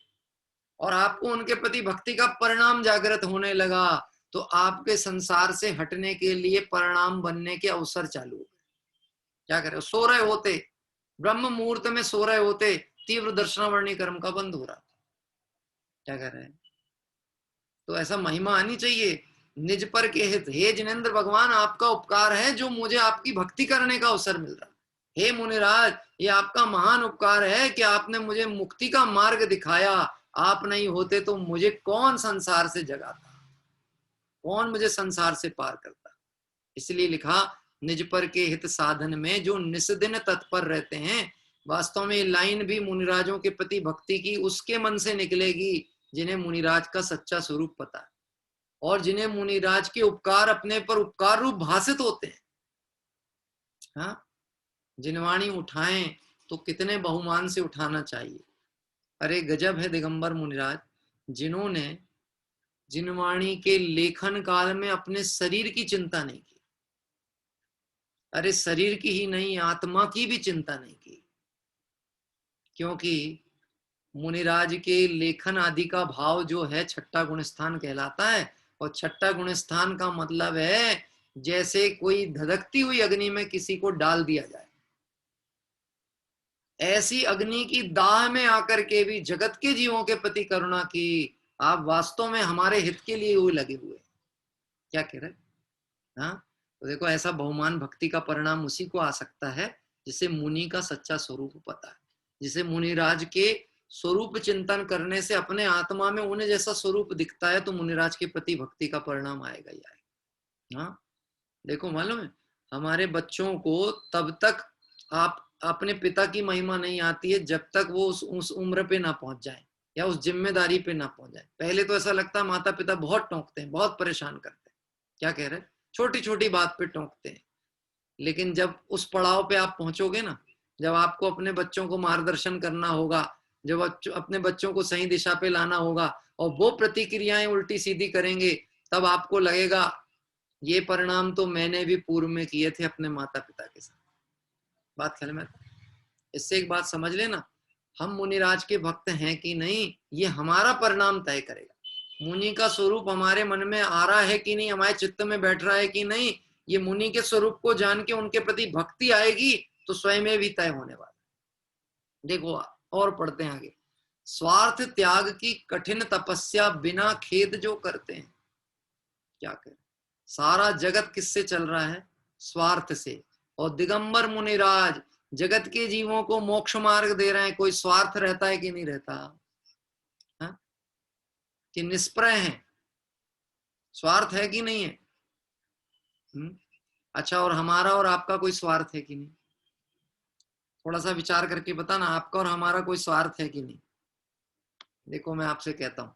और आपको उनके प्रति भक्ति का परिणाम जागृत होने लगा, तो आपके संसार से हटने के लिए परिणाम बनने के अवसर चालू हो गए। क्या कर रहे हो? सो रहे होते, ब्रह्म मुहूर्त में सो रहे होते, तीव्र दर्शनावरणी कर्म का बंद हो रहा था। क्या कर रहे हैं? तो ऐसा महिमा आनी चाहिए। निज पर के हित, हे जिनेंद्र भगवान आपका उपकार है जो मुझे आपकी भक्ति करने का अवसर मिल रहा। हे मुनिराज, ये आपका महान उपकार है कि आपने मुझे मुक्ति का मार्ग दिखाया। आप नहीं होते तो मुझे कौन संसार से जगाता, कौन मुझे संसार से पार करता। इसलिए लिखा निज पर के हित साधन में जो निस्दिन तत्पर रहते हैं। वास्तव में ये लाइन भी मुनिराजों के प्रति भक्ति की उसके मन से निकलेगी जिन्हें मुनिराज का सच्चा स्वरूप पता है और जिन्हें मुनिराज के उपकार अपने पर उपकार रूप भासित होते हैं। हाँ, जिनवाणी उठाएं तो कितने बहुमान से उठाना चाहिए। अरे गजब है दिगंबर मुनिराज, जिन्होंने जिनवाणी के लेखन काल में अपने शरीर की चिंता नहीं की, अरे शरीर की ही नहीं, आत्मा की भी चिंता नहीं की, क्योंकि मुनिराज के लेखन आदि का भाव जो है छठा गुण स्थान कहलाता है। और छठा गुण स्थान का मतलब है जैसे कोई धधकती हुई अग्नि में किसी को डाल दिया जाए, ऐसी अग्नि की दाह में आकर के भी जगत के जीवों के प्रति करुणा की। आप वास्तव में हमारे हित के लिए वो लगे हुए, क्या कह रहे? हाँ, तो देखो ऐसा बहुमान भक्ति का परिणाम उसी को आ सकता है जिसे मुनि का सच्चा स्वरूप पता है, जिसे मुनिराज के स्वरूप चिंतन करने से अपने आत्मा में उन्हें जैसा स्वरूप दिखता है, तो मुनिराज के प्रति भक्ति का परिणाम आएगा ही आएगा। हाँ, देखो मालूम है हमारे बच्चों को तब तक आप अपने पिता की महिमा नहीं आती है जब तक वो उस उम्र पे ना पहुंच जाए या उस जिम्मेदारी पे ना पहुंच जाए। पहले तो ऐसा लगता है माता पिता बहुत टोकते हैं, बहुत परेशान करते हैं, क्या कह रहे हैं, छोटी छोटी बात पे टोकते हैं। लेकिन जब उस पड़ाव पे आप पहुंचोगे ना, जब आपको अपने बच्चों को मार्गदर्शन करना होगा, जब अपने बच्चों को सही दिशा पे लाना होगा और वो प्रतिक्रियाएं उल्टी सीधी करेंगे, तब आपको लगेगा ये परिणाम तो मैंने भी पूर्व में किए थे अपने माता पिता के साथ। बात ख्याल में? इससे एक बात समझ लेना, हम मुनिराज के भक्त हैं कि नहीं, ये हमारा परिणाम तय करेगा। मुनि का स्वरूप हमारे मन में आ रहा है कि नहीं, हमारे चित्त में बैठ रहा है कि नहीं, ये मुनि के स्वरूप को जान के उनके प्रति भक्ति आएगी तो स्वयं भी तय होने वाला। देखो और पढ़ते हैं आगे, स्वार्थ त्याग की कठिन तपस्या बिना खेद जो करते हैं। क्या करें, सारा जगत किससे चल रहा है? स्वार्थ से। और दिगंबर मुनिराज जगत के जीवों को मोक्ष मार्ग दे रहे हैं, कोई स्वार्थ रहता है कि नहीं रहता? हा? कि निष्प्रय है, स्वार्थ है कि नहीं है? अच्छा, और हमारा और आपका कोई स्वार्थ है कि नहीं? थोड़ा सा विचार करके बताना, आपका और हमारा कोई स्वार्थ है कि नहीं? देखो मैं आपसे कहता हूं,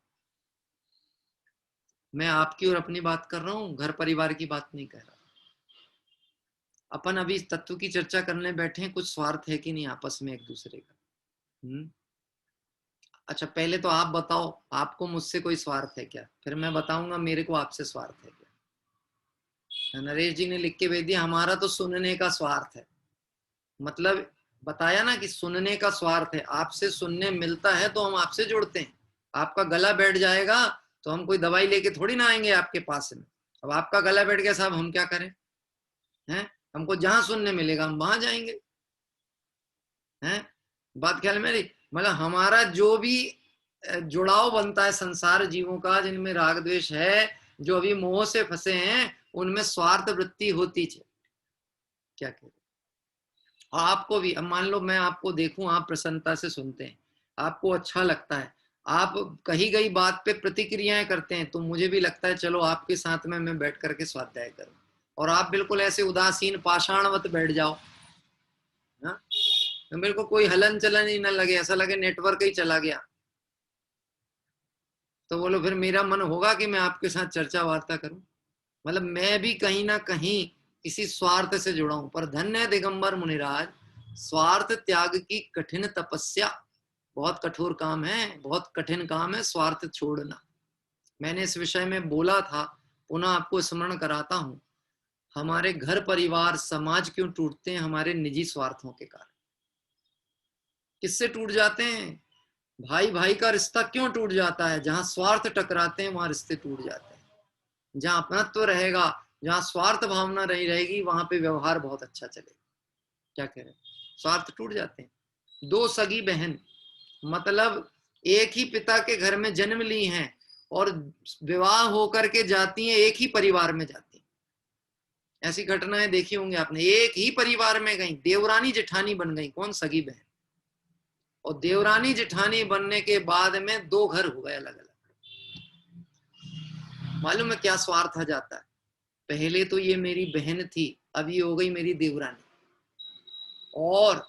मैं आपकी और अपनी बात कर रहा हूं, घर परिवार की बात नहीं कर रहा। अपन अभी इस तत्व की चर्चा करने बैठे हैं, कुछ स्वार्थ है कि नहीं आपस में एक दूसरे का? अच्छा पहले तो आप बताओ, आपको मुझसे कोई स्वार्थ है क्या? फिर मैं बताऊंगा मेरे को आपसे स्वार्थ है क्या। नरेश जी ने लिख के भेज दिया, हमारा तो सुनने का स्वार्थ है। मतलब बताया ना कि सुनने का स्वार्थ है, आपसे सुनने मिलता है तो हम आपसे जुड़ते हैं। आपका गला बैठ जाएगा तो हम कोई दवाई लेके थोड़ी ना आएंगे आपके पास में। अब आपका गला बैठ गया साहब, हम क्या करें? हैं, हमको जहां सुनने मिलेगा हम वहां जाएंगे। हैं, बात ख्याल में? मतलब हमारा जो भी जुड़ाव बनता है संसार जीवों का, जिनमें राग द्वेष है, जो अभी मोह से फंसे हैं, उनमें स्वार्थ वृत्ति होती है। क्या कह रहे? आपको भी, अब मान लो मैं आपको देखूं, आप प्रसन्नता से सुनते हैं, आपको अच्छा लगता है, आप कही गई बात पे प्रतिक्रियाएं करते हैं, तो मुझे भी लगता है चलो आपके साथ में मैं बैठ करके स्वाध्याय करूं। और आप बिल्कुल ऐसे उदासीन पाषाणवत बैठ जाओ ना, तो मेरे को कोई हलन चलन ही ना लगे, ऐसा लगे नेटवर्क ही चला गया, तो बोलो फिर मेरा मन होगा कि मैं आपके साथ चर्चा वार्ता करूं? मतलब मैं भी कहीं ना कहीं किसी स्वार्थ से जुड़ा हूं। पर धन्य है दिगंबर मुनिराज, स्वार्थ त्याग की कठिन तपस्या। बहुत कठोर काम है, बहुत कठिन काम है स्वार्थ छोड़ना। मैंने इस विषय में बोला था, पुनः आपको स्मरण कराता हूं। हमारे घर परिवार समाज क्यों टूटते हैं? हमारे निजी स्वार्थों के कारण। किससे टूट जाते हैं? भाई भाई का रिश्ता क्यों टूट जाता है? जहां स्वार्थ टकराते हैं वहां रिश्ते टूट जाते हैं। जहां अपनत्व रहेगा, जहां स्वार्थ भावना नहीं रहेगी, वहां पे व्यवहार बहुत अच्छा चलेगा। क्या कह रहे हैं? स्वार्थ टूट जाते हैं। दो सगी बहन, मतलब एक ही पिता के घर में जन्म ली हैं और विवाह होकर के जाती हैं, एक ही परिवार में जाती हैं। ऐसी घटनाएं देखी होंगी आपने, एक ही परिवार में गई, देवरानी जेठानी बन गई। कौन? सगी बहन। और देवरानी जेठानी बनने के बाद में दो घर हो गए अलग अलग। मालूम है क्या स्वार्थ आ जाता है? पहले तो ये मेरी बहन थी, अब ये हो गई मेरी देवरानी। और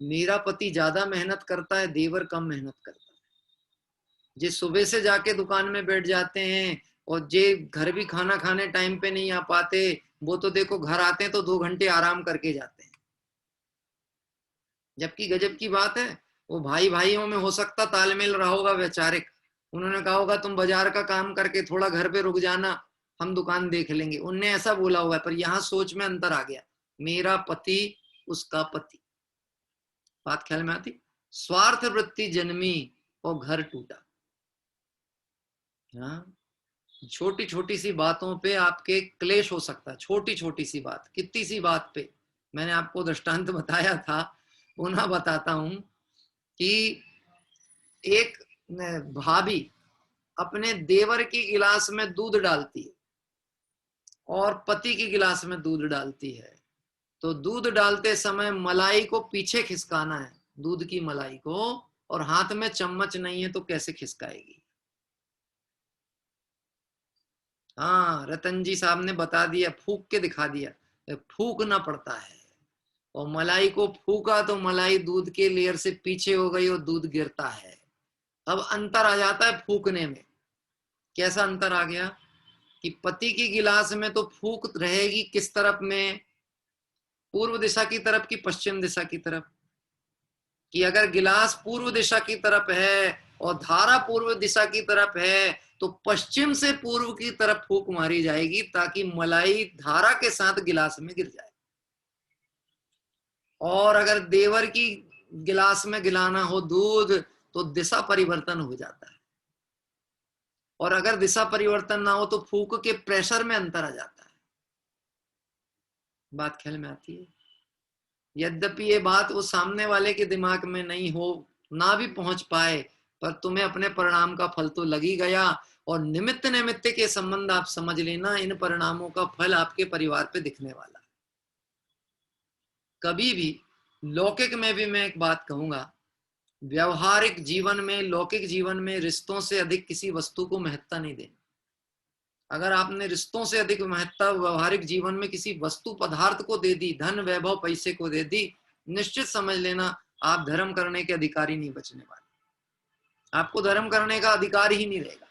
मेरा पति ज्यादा मेहनत करता है, देवर कम मेहनत करता है। जे सुबह से जाके दुकान में बैठ जाते हैं और जे घर भी खाना खाने टाइम पे नहीं आ पाते, वो तो देखो घर आते हैं तो 2 घंटे आराम करके जाते हैं। जबकि गजब की बात है, वो भाई भाइयों में हो सकता तालमेल रहा होगा वैचारिक, उन्होंने कहा होगा तुम बाजार का काम करके थोड़ा घर पे रुक जाना, हम दुकान देख लेंगे। उनने ऐसा बोला हुआ है, पर यहाँ सोच में अंतर आ गया। मेरा पति उसका पति। बात ख्याल में आती? स्वार्थ वृत्ति जन्मी और घर टूटा। हाँ, छोटी छोटी सी बातों पे आपके क्लेश हो सकता है। छोटी छोटी सी बात, कितनी सी बात पे। मैंने आपको दृष्टांत बताया था, पुनः बताता हूं कि एक भाभी अपने देवर की गिलास में दूध डालती है और पति की गिलास में दूध डालती है। तो दूध डालते समय मलाई को पीछे खिसकाना है, दूध की मलाई को, और हाथ में चम्मच नहीं है तो कैसे खिसकाएगी? हाँ, रतन जी साहब ने बता दिया, फूक के दिखा दिया, फूकना पड़ता है। और मलाई को फूका तो मलाई दूध के लेयर से पीछे हो गई और दूध गिरता है। अब अंतर आ जाता है फूकने में। कैसा अंतर आ गया कि पति की गिलास में तो फूक रहेगी किस तरफ में? पूर्व दिशा की तरफ की पश्चिम दिशा की तरफ? कि अगर गिलास पूर्व दिशा की तरफ है और धारा पूर्व दिशा की तरफ है तो पश्चिम से पूर्व की तरफ फूंक मारी जाएगी ताकि मलाई धारा के साथ गिलास में गिर जाए। और अगर देवर की गिलास में गिलाना हो दूध तो दिशा परिवर्तन हो जाता है, और अगर दिशा परिवर्तन ना हो तो फूंक के प्रेशर में अंतर आ जाता है। बात ख्याल में आती है? यद्यपि ये बात वो सामने वाले के दिमाग में नहीं हो, ना भी पहुंच पाए, पर तुम्हें अपने परिणाम का फल तो लग ही गया। और निमित्त निमित्त के संबंध आप समझ लेना, इन परिणामों का फल आपके परिवार पे दिखने वाला है। कभी भी लौकिक में भी मैं एक बात कहूंगा, व्यवहारिक जीवन में, लौकिक जीवन में रिश्तों से अधिक किसी वस्तु को महत्ता नहीं देनी। अगर आपने रिश्तों से अधिक महत्ता व्यवहारिक जीवन में किसी वस्तु पदार्थ को दे दी, धन वैभव पैसे को दे दी, निश्चित समझ लेना आप धर्म करने के अधिकारी नहीं बचने वाले। आपको धर्म करने का अधिकार ही नहीं रहेगा।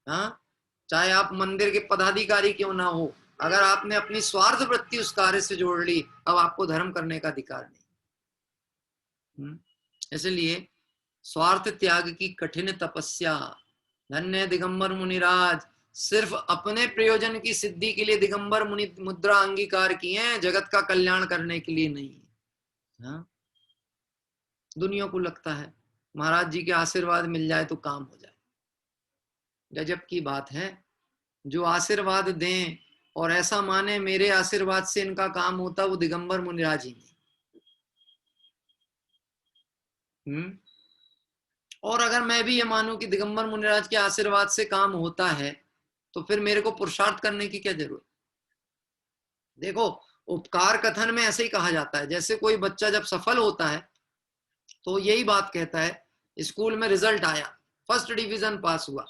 हाँ, चाहे आप मंदिर के पदाधिकारी क्यों ना हो, अगर आपने अपनी स्वार्थ वृत्ति उस कार्य से जोड़ ली, अब आपको धर्म करने का अधिकार नहीं। इसलिए स्वार्थ त्याग की कठिन तपस्या। धन्य दिगंबर मुनिराज, सिर्फ अपने प्रयोजन की सिद्धि के लिए दिगंबर मुनि मुद्रा अंगीकार किए हैं, जगत का कल्याण करने के लिए नहीं। हाँ, दुनिया को लगता है महाराज जी के आशीर्वाद मिल जाए तो काम हो जाए। गजब की बात है, जो आशीर्वाद दें और ऐसा माने मेरे आशीर्वाद से इनका काम होता, वो दिगंबर मुनिराज ही नहीं। और अगर मैं भी ये मानूं कि दिगंबर मुनिराज के आशीर्वाद से काम होता है, तो फिर मेरे को पुरुषार्थ करने की क्या जरूरत? देखो, उपकार कथन में ऐसे ही कहा जाता है, जैसे कोई बच्चा जब सफल होता है तो यही बात कहता है, स्कूल में रिजल्ट आया, फर्स्ट डिवीजन पास हुआ,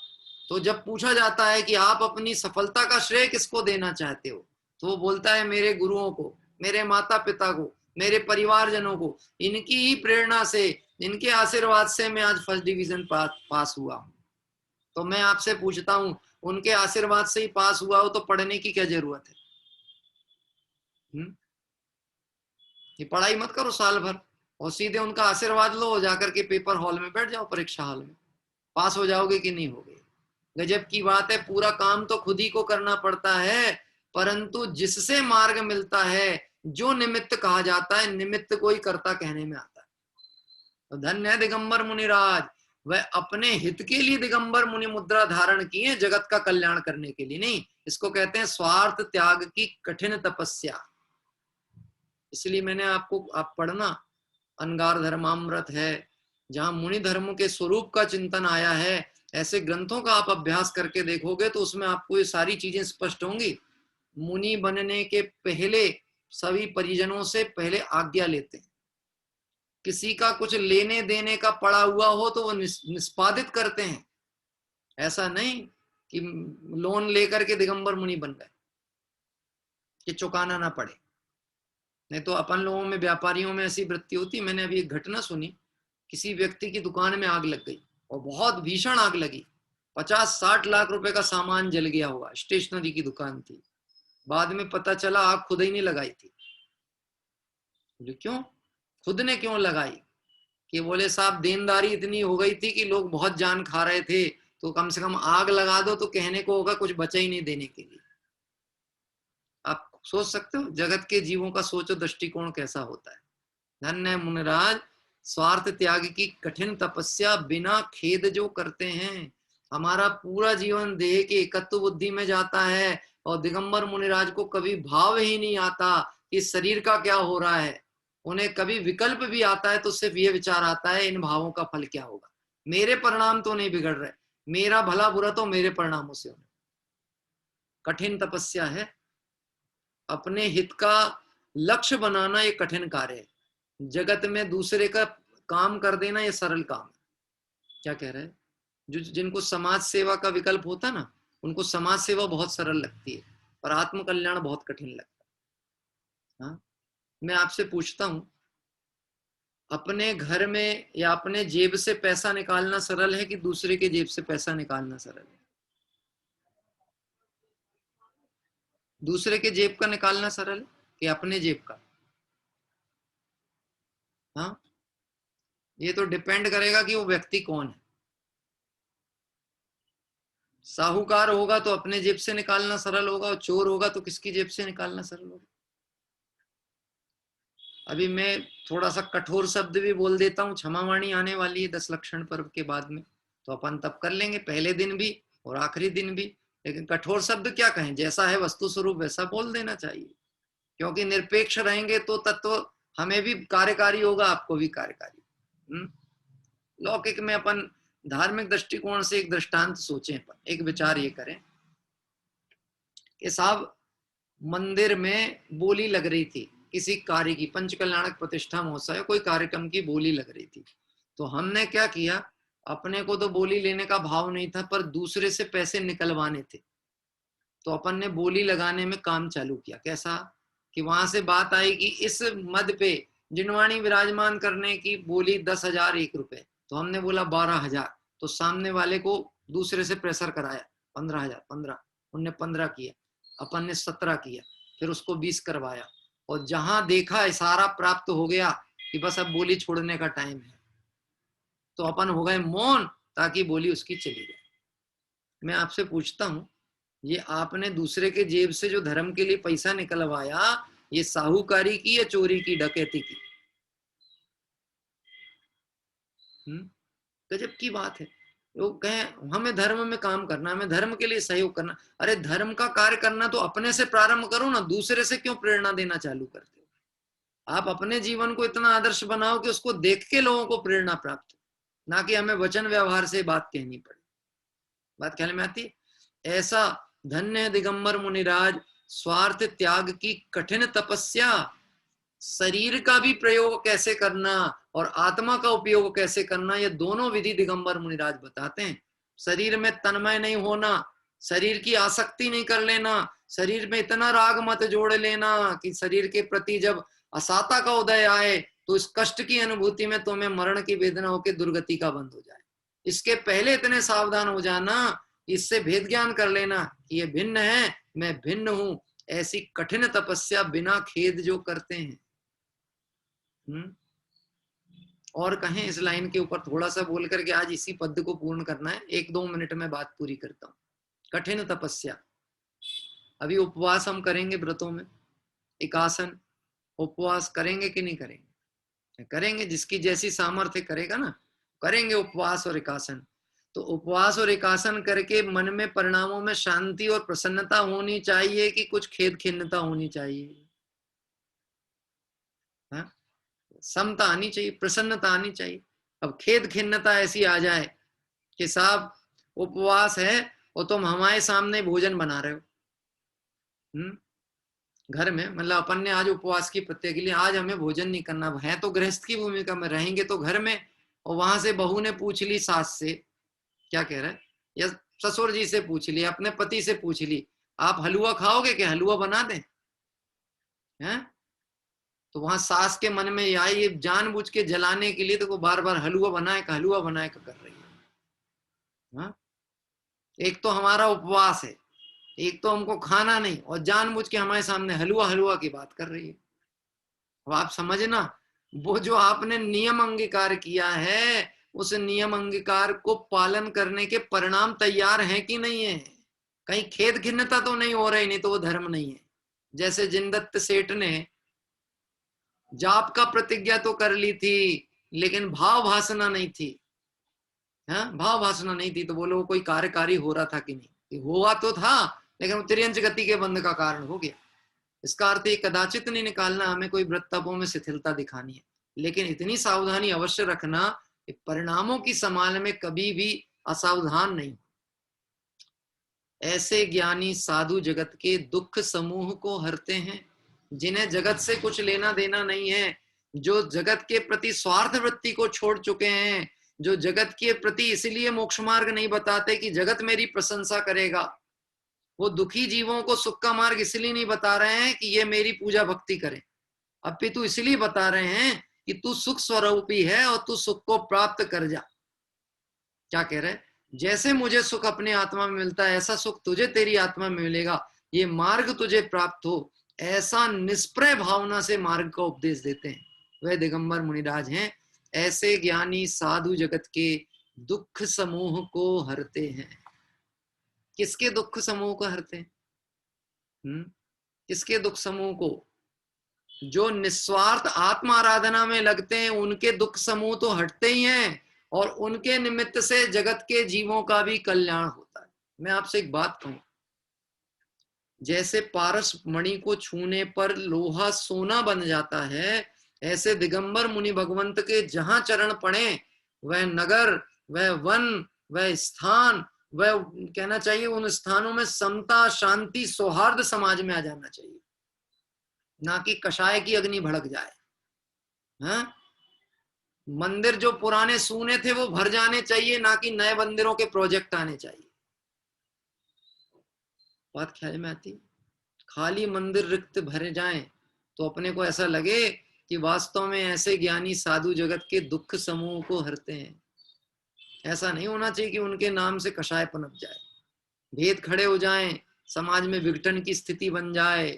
तो जब पूछा जाता है कि आप अपनी सफलता का श्रेय किसको देना चाहते हो, तो वो बोलता है मेरे गुरुओं को, मेरे माता पिता को, मेरे परिवारजनों को, इनकी ही प्रेरणा से, इनके आशीर्वाद से मैं आज फर्स्ट डिवीजन पास हुआ हूं। तो मैं आपसे पूछता हूं, उनके आशीर्वाद से ही पास हुआ हो तो पढ़ने की क्या जरूरत है? ये पढ़ाई मत करो साल भर और सीधे उनका आशीर्वाद लो, जाकर के पेपर हॉल में बैठ जाओ, परीक्षा हॉल में। पास हो जाओगे कि नहीं होगे? गजब की बात है, पूरा काम तो खुद ही को करना पड़ता है, परंतु जिससे मार्ग मिलता है, जो निमित्त कहा जाता है, निमित्त को ही कर्ता कहने में आता है। तो धन्य है दिगंबर मुनिराज, वह अपने हित के लिए दिगंबर मुनि मुद्रा धारण किए, जगत का कल्याण करने के लिए नहीं। इसको कहते हैं स्वार्थ त्याग की कठिन तपस्या। इसलिए मैंने आपको, आप पढ़ना, अंगार धर्मामृत है, जहां मुनि धर्म के स्वरूप का चिंतन आया है। ऐसे ग्रंथों का आप अभ्यास करके देखोगे तो उसमें आपको ये सारी चीजें स्पष्ट होंगी। मुनि बनने के पहले सभी परिजनों से पहले आज्ञा लेते हैं। किसी का कुछ लेने देने का पड़ा हुआ हो तो वो निष्पादित करते हैं। ऐसा नहीं कि लोन लेकर के दिगंबर मुनि बन गए कि चुकाना ना पड़े। नहीं तो अपन लोगों में, व्यापारियों में ऐसी वृत्ति होती। मैंने अभी एक घटना सुनी, किसी व्यक्ति की दुकान में आग लग गई और बहुत भीषण आग लगी, 50-60 लाख रुपए का सामान जल गया हुआ, स्टेशनरी की दुकान थी। बाद में पता चला आग खुद ही नहीं लगाई थी। क्यों? खुद ने क्यों लगाई? कि बोले साहब देनदारी इतनी हो गई थी कि लोग बहुत जान खा रहे थे, तो कम से कम आग लगा दो तो कहने को होगा कुछ बचा ही नहीं देने के लिए। आप सोच सकते हो जगत के जीवों का सोचो दृष्टिकोण कैसा होता है। धन्य है मुनिराज, स्वार्थ त्याग की कठिन तपस्या बिना खेद जो करते हैं। हमारा पूरा जीवन देह के एकत्व बुद्धि में जाता है और दिगंबर मुनिराज को कभी भाव ही नहीं आता कि शरीर का क्या हो रहा है। उन्हें कभी विकल्प भी आता है तो सिर्फ ये विचार आता है इन भावों का फल क्या होगा, मेरे परिणाम तो नहीं बिगड़ रहे, मेरा भला बुरा तो मेरे परिणामों से होने। कठिन तपस्या है, अपने हित का लक्ष्य बनाना ये कठिन कार्य है। जगत में दूसरे का काम कर देना ये सरल काम है। क्या कह रहे हैं? जो जिनको समाज सेवा का विकल्प होता है ना, उनको समाज सेवा बहुत सरल लगती है और आत्म कल्याण बहुत कठिन लगता है। हाँ, मैं आपसे पूछता हूं, अपने घर में या अपने जेब से पैसा निकालना सरल है कि दूसरे के जेब से पैसा निकालना सरल है? दूसरे के जेब का निकालना सरल है कि अपने जेब का? हाँ, ये तो डिपेंड करेगा कि वो व्यक्ति कौन है। साहूकार होगा तो अपने जेब से निकालना सरल होगा और चोर होगा तो किसकी जेब से निकालना सरल होगा? अभी मैं थोड़ा सा कठोर शब्द भी बोल देता हूँ, क्षमावाणी आने वाली है 10 लक्षण पर्व के बाद में, तो अपन तब कर लेंगे, पहले दिन भी और आखिरी दिन भी। लेकिन कठोर शब्द क्या कहें, जैसा है वस्तु स्वरूप वैसा बोल देना चाहिए, क्योंकि निरपेक्ष रहेंगे तो तत्व हमें भी कार्यकारी होगा, आपको भी कार्यकारी। लौकिक में अपन धार्मिक दृष्टिकोण से एक दृष्टांत सोचें, एक विचार ये करें कि साहब मंदिर में बोली लग रही थी किसी कार्य की, पंचकल्याणक प्रतिष्ठा महोत्सव कोई कार्यक्रम की बोली लग रही थी, तो हमने क्या किया, अपने को तो बोली लेने का भाव नहीं था पर दूसरे से पैसे निकलवाने थे, तो अपन ने बोली लगाने में काम चालू किया। कैसा कि वहां से बात आई कि इस मद पे जिनवाणी विराजमान करने की बोली 10,000 1 रुपए, तो हमने बोला 12,000, तो सामने वाले को दूसरे से प्रेशर कराया 15,000, 15, उनने 15 किया, अपन ने 17 किया, फिर उसको 20 करवाया, और जहां देखा इशारा प्राप्त हो गया कि बस अब बोली छोड़ने का टाइम है, तो अपन हो गए मौन ताकि बोली उसकी चली जाए। मैं आपसे पूछता हूं, ये आपने दूसरे के जेब से जो धर्म के लिए पैसा निकलवाया, ये साहूकारी की या चोरी की, डकैती की? गजब की बात है। लोग कहें हमें धर्म में काम करना, हमें धर्म के लिए सहयोग करना। अरे धर्म का कार्य करना तो अपने से प्रारंभ करो ना, दूसरे से क्यों प्रेरणा देना चालू करते हो? आप अपने जीवन को इतना आदर्श बनाओ कि उसको देख के लोगों को प्रेरणा प्राप्त हो, ना कि हमें वचन व्यवहार से बात कहनी पड़े। बात ख्याल में आती? ऐसा धन्य है दिगंबर मुनिराज, स्वार्थ त्याग की कठिन तपस्या, शरीर का भी प्रयोग कैसे करना और आत्मा का उपयोग कैसे करना, ये दोनों विधि दिगंबर मुनिराज बताते हैं। शरीर में तन्मय नहीं होना, शरीर की आसक्ति नहीं कर लेना, शरीर में इतना राग मत जोड़ लेना कि शरीर के प्रति जब असाता का उदय आए तो इस कष्ट की अनुभूति में तुम्हें मरण की वेदना होकर दुर्गति का बंध हो जाए। इसके पहले इतने सावधान हो जाना, इससे भेद ज्ञान कर लेना कि ये भिन्न है, मैं भिन्न हूं। ऐसी कठिन तपस्या बिना खेद जो करते हैं। और कहें इस लाइन के ऊपर थोड़ा सा बोल करके आज इसी पद को पूर्ण करना है, 1-2 मिनट में बात पूरी करता हूं। कठिन तपस्या, अभी उपवास हम करेंगे व्रतों में, एकासन उपवास करेंगे कि नहीं करेंगे? करेंगे, जिसकी जैसी सामर्थ्य करेगा ना, करेंगे उपवास और एकासन। तो उपवास और एकासन करके मन में परिणामों में शांति और प्रसन्नता होनी चाहिए कि कुछ खेद खिन्नता होनी चाहिए? हाँ, समता आनी चाहिए, प्रसन्नता आनी चाहिए। अब खेद खिन्नता ऐसी आ जाए कि साहब उपवास है और तुम हमारे सामने भोजन बना रहे हो, घर में, मतलब अपन ने आज उपवास की प्रत्यय के लिए आज हमें भोजन नहीं करना है, तो गृहस्थ की भूमिका में रहेंगे तो घर में, और वहां से बहू ने पूछ ली सास से, क्या कह रहा है, या ससुर जी से पूछ ली, अपने पति से पूछ ली, आप हलवा खाओगे क्या, हलवा बना दें? हैं? तो वहां सास के मन में आई, ये जानबूझ के जलाने के लिए तो वो बार बार हलवा बनाए का कर रही है। हाँ? एक तो हमारा उपवास है, एक तो हमको खाना नहीं, और जानबूझ के हमारे सामने हलवा की बात कर रही है। अब आप समझना, वो जो आपने नियम अंगीकार किया है, उस नियम अंगीकार को पालन करने के परिणाम तैयार हैं कि नहीं है? कहीं खेद खिन्नता तो नहीं हो रही, नहीं तो वो धर्म नहीं है। जैसे जिनदत्त सेठ ने जाप का प्रतिज्ञा तो कर ली थी, लेकिन भाव भासना नहीं थी। हाँ, भाव भासना नहीं थी, तो बोलो वो कोई कार्यकारी हो रहा था कि नहीं? हुआ तो था, लेकिन वो तिर्यंच गति के बंध का कारण हो गया। इसका अर्थ ये कदाचित नहीं निकालना हमें कोई व्रत तपों में शिथिलता दिखानी है, लेकिन इतनी सावधानी अवश्य रखना कि परिणामों की संभाल में कभी भी असावधान नहीं। ऐसे ज्ञानी साधु जगत के दुख समूह को हरते हैं, जिन्हें जगत से कुछ लेना देना नहीं है, जो जगत के प्रति स्वार्थ वृत्ति को छोड़ चुके हैं, जो जगत के प्रति इसलिए मोक्ष मार्ग नहीं बताते कि जगत मेरी प्रशंसा करेगा, वो दुखी जीवों को सुख का मार्ग इसलिए नहीं बता रहे हैं कि ये मेरी पूजा भक्ति करें, अपितु इसलिए बता रहे हैं कि तू सुख स्वरूपी है और तू सुख को प्राप्त कर जा। क्या कह रहे हैं? जैसे मुझे सुख अपने आत्मा में मिलता है, ऐसा सुख तुझे तेरी आत्मा में मिलेगा, ये मार्ग तुझे प्राप्त हो, ऐसा निष्प्रय भावना से मार्ग का उपदेश देते हैं। वह दिगंबर मुनिराज हैं। ऐसे ज्ञानी साधु जगत के दुख समूह को हरते हैं। किसके दुख समूह को हरते हैं? किसके दुख समूह को? जो निस्वार्थ आत्मा आराधना में लगते हैं, उनके दुख समूह तो हटते ही हैं, और उनके निमित्त से जगत के जीवों का भी कल्याण होता है। मैं आपसे एक बात कहूं, जैसे पारस मणि को छूने पर लोहा सोना बन जाता है, ऐसे दिगंबर मुनि भगवंत के जहां चरण पड़े, वह नगर, वह वन, वह स्थान, वह कहना चाहिए उन स्थानों में समता, शांति, सौहार्द समाज में आ जाना चाहिए, ना कि कषाय की अग्नि भड़क जाए। हाँ? मंदिर जो पुराने सूने थे वो भर जाने चाहिए, ना कि नए मंदिरों के प्रोजेक्ट आने चाहिए। बात ख्याल में आती? खाली मंदिर रिक्त भरे जाएं तो अपने को ऐसा लगे कि वास्तव में ऐसे ज्ञानी साधु जगत के दुख समूह को हरते हैं। ऐसा नहीं होना चाहिए कि उनके नाम से कषाय पनप जाए, भेद खड़े हो जाएं, समाज में विघटन की स्थिति बन जाए।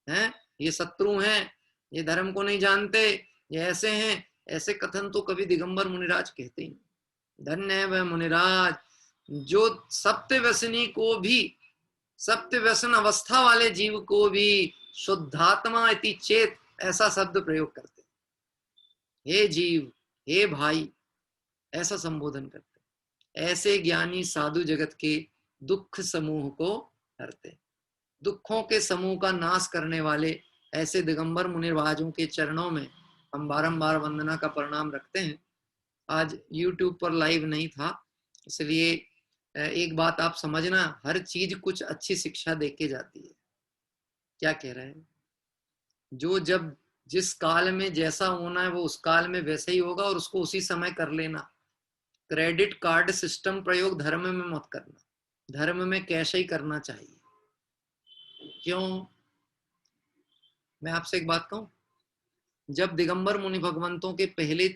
हैं, ये शत्रु हैं, ये धर्म को नहीं जानते, ये ऐसे हैं, ऐसे कथन तो कभी दिगंबर मुनिराज कहते ही। धन्य है वह मुनिराज जो सप्त व्यसनी को भी, सप्त व्यसन अवस्था वाले जीव को भी शुद्धात्मा इति चेत ऐसा शब्द प्रयोग करते। हे जीव, हे भाई, ऐसा संबोधन करते। ऐसे ज्ञानी साधु जगत के दुख समूह को हरते। दुखों के समूह का नाश करने वाले ऐसे दिगंबर मुनिराजों के चरणों में हम बारंबार वंदना का प्रणाम रखते हैं। आज YouTube पर लाइव नहीं था, इसलिए एक बात आप समझना, हर चीज कुछ अच्छी शिक्षा देके जाती है। क्या कह रहे हैं? जो जब जिस काल में जैसा होना है वो उस काल में वैसे ही होगा, और उसको उसी समय कर लेना। क्रेडिट कार्ड सिस्टम प्रयोग धर्म में मत करना, धर्म में कैश ही करना चाहिए। क्यों? मैं आपसे एक बात कहूं, जब दिगंबर मुनि भगवंतों के पहले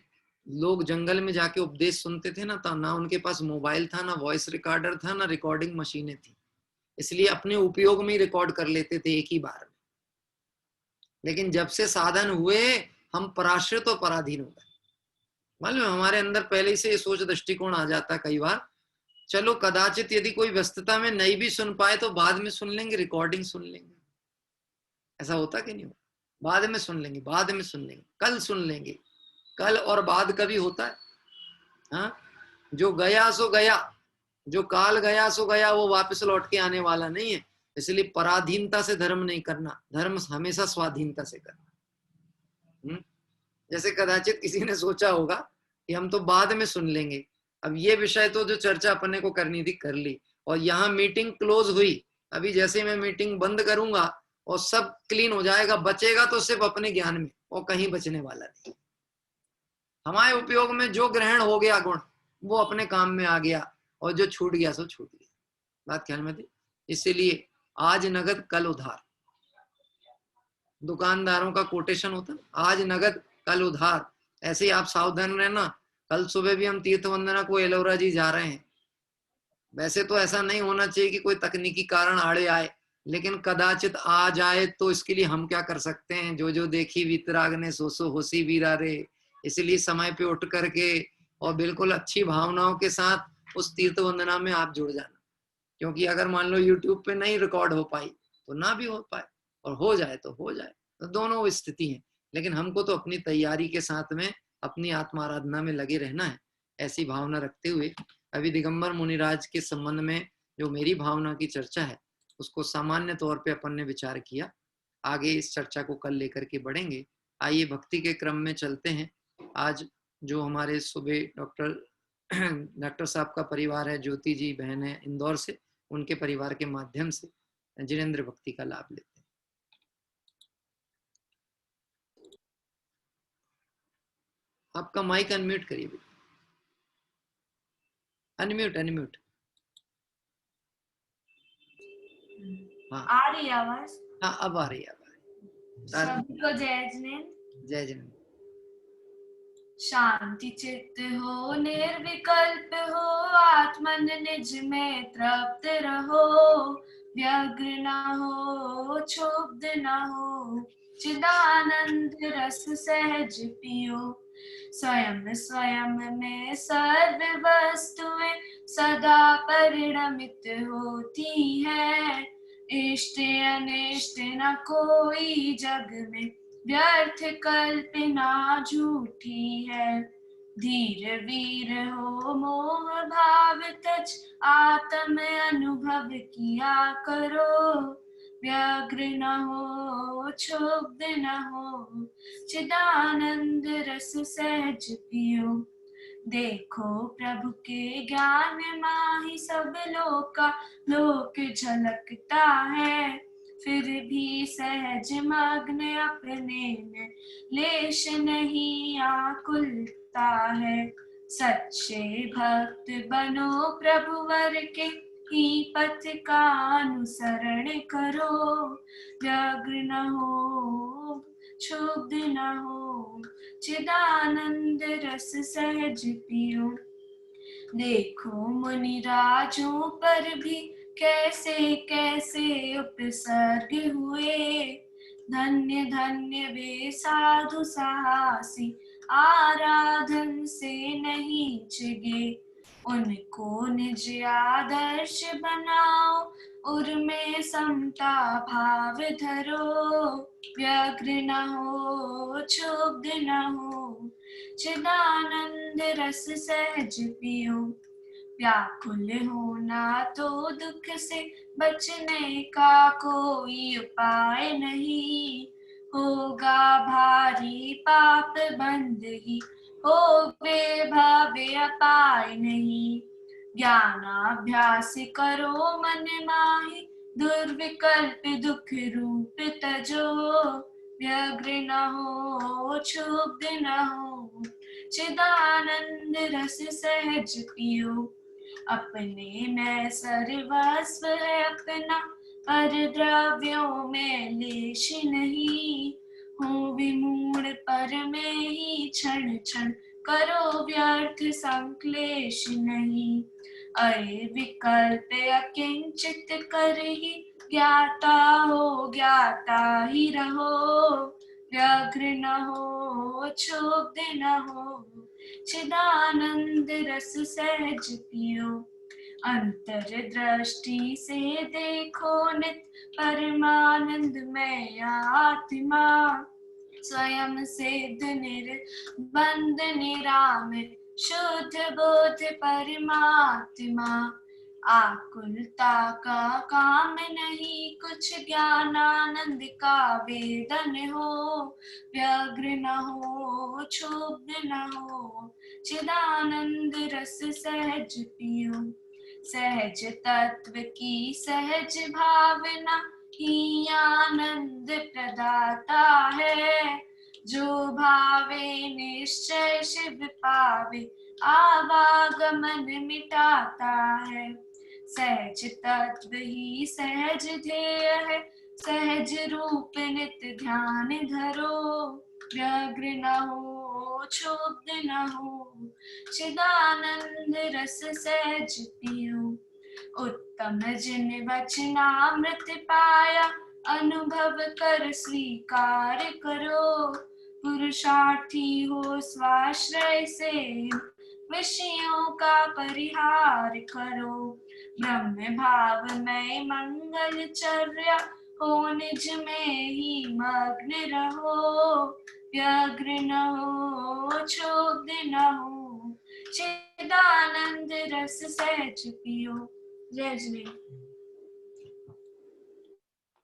लोग जंगल में जाके उपदेश सुनते थे ना, तो ना उनके पास मोबाइल था, ना वॉइस रिकॉर्डर था, ना रिकॉर्डिंग मशीनें थी, इसलिए अपने उपयोग में ही रिकॉर्ड कर लेते थे एक ही बार में। लेकिन जब से साधन हुए, हम पराश्रित और पराधीन हो गए। मालूम है, हमारे अंदर पहले से ये सोच दृष्टिकोण आ जाता कई बार, चलो कदाचित यदि कोई व्यस्तता में नहीं भी सुन पाए तो बाद में सुन लेंगे, रिकॉर्डिंग सुन लेंगे। ऐसा होता कि नहीं होता? बाद में सुन लेंगे, बाद में सुन लेंगे, कल सुन लेंगे। कल और बाद कभी होता है? हाँ, जो गया सो गया, जो काल गया सो गया, वो वापस लौट के आने वाला नहीं है। इसलिए पराधीनता से धर्म नहीं करना, धर्म हमेशा स्वाधीनता से करना। जैसे कदाचित किसी ने सोचा होगा कि हम तो बाद में सुन लेंगे। अब ये विषय तो जो चर्चा अपने को करनी थी कर ली, और यहाँ मीटिंग क्लोज हुई। अभी जैसे मैं मीटिंग बंद करूंगा और सब क्लीन हो जाएगा, बचेगा तो सिर्फ अपने ज्ञान में, और कहीं बचने वाला नहीं। हमारे उपयोग में जो ग्रहण हो गया गुण, वो अपने काम में आ गया, और जो छूट गया सो छूट गया। बात ख्याल में थी? इसीलिए आज नगद कल उधार, दुकानदारों का कोटेशन होता है, आज नगद कल उधार। ऐसे ही आप सावधान रहना। कल सुबह भी हम तीर्थ वंदना को एलोरा जी जा रहे हैं। वैसे तो ऐसा नहीं होना चाहिए कि कोई तकनीकी कारण आड़े आए, लेकिन कदाचित आ जाए तो इसके लिए हम क्या कर सकते हैं? जो जो देखी वितराग ने सो सो होसी वीरा रे। इसलिए समय पे उठ करके और बिल्कुल अच्छी भावनाओं के साथ उस तीर्थ वंदना में आप जुड़ जाना, क्योंकि अगर मान लो YouTube पे नहीं रिकॉर्ड हो पाई तो ना भी हो पाए, और हो जाए तो हो जाए, तो दोनों स्थिति है। लेकिन हमको तो अपनी तैयारी के साथ में अपनी आत्माराधना में लगे रहना है, ऐसी भावना रखते हुए अभी दिगंबर मुनिराज के संबंध में जो मेरी भावना की चर्चा है उसको सामान्य तौर पे अपन ने विचार किया। आगे इस चर्चा को कल लेकर के बढ़ेंगे। आइए भक्ति के क्रम में चलते हैं। आज जो हमारे सुबह डॉक्टर साहब का परिवार है, ज्योति जी बहन है इंदौर से, उनके परिवार के माध्यम से जिनेंद्र भक्ति का लाभ लेते हैं। आपका माइक अनम्यूट करिए, अनम्यूट। हाँ आ रही आवाज? हाँ अब आ रही है। सभी को जय जिनेंद्र। जय जिनेंद्र। शांति चित्त हो, निर्विकल्प हो, आत्मन निज में तृप्त रहो, व्यग्र न हो, क्षुब्ध न हो, चिदानंद रस सहज पियो। स्वयं स्वयं में सर्व वस्तुएं सदा परिणमित होती है, इष्ट अनिष्ट न कोई जग में, व्यर्थ कल्पना झूठी है। धीर वीर हो, मोह भाव तज, आत्म अनुभव किया करो, व्यग्र न हो, क्षुब्ध न हो, चिदानंद रस सहज पियो। देखो प्रभु के ज्ञान माही सब लोका, लोक झलकता है, फिर भी सहज मग्न अपने में, लेश नहीं आकुलता है। सच्चे भक्त बनो प्रभुवर के, ही पथ का अनुसरण करो, व्यग्र न हो, क्षुब्ध न हो, चिदानंद रस सहज पियो। देखो मुनि राजों पर भी कैसे कैसे उपसर्ग हुए, धन्य धन्य वे साधु साहसी, आराधन से नहीं चिगे। उनको निज आदर्श बनाओ, उनमें समता भाव धरो, व्यग्र न हो, क्षुब्ध न हो, चिदानंद रस सहज पियो। व्याकुल होना तो दुख से बचने का कोई उपाय नहीं, होगा भारी पाप बंद ही, होवे भव्य अपाय नहीं। ज्ञानाभ्यास करो मन माहि, दुर्विकल्प दुख रूप तजो, व्यग्र न हो, क्षुब्ध न हो, चिदानंद रस सहज पियो। अपने में सर्वस्व है अपना, पर द्रव्यों में लेश नहीं, हो विमूढ़ पर में ही क्षण क्षण, करो व्यर्थ संक्लेश नहीं। अरे विकल्प अकिंचित कर ही, ज्ञाता हो ज्ञाता ही रहो, व्यग्र न हो, क्षुब्ध न हो, चिदानंद रस सहज पियो। अंतर दृष्टि से देखो नित, परमानंद में आत्मा, स्वयं सिद्ध निर्बंध निरामित, शुद्ध बोध परमात्मा। आकुलता का काम नहीं कुछ, ज्ञानानंद का वेदन हो, व्यग्र न हो, क्षुब्ध न हो, चिदानंद रस सहज पियो। सहज तत्व की सहज भावना ही आनंद प्रदाता है, जो भावे निश्चय शिव पावे, आवागमन मिटाता है। सहज तत्व ही सहज ध्येय है, सहज रूप नित ध्यान धरो, व्यग्र न हो, क्षुब्ध न हो, चिदानंद रस सहज पियो। उत्तम जिन वचनामृत पाया, अनुभव कर स्वीकार करो, पुरुषार्थी हो स्वाश्रय से, विषयों का परिहार करो। ब्रह्म भाव में मंगल चर्या, हो निज में ही मग्न रहो, व्यग्र न हो, क्षुब्ध न हो, चिदानंद रस सहज पियो। जय जय।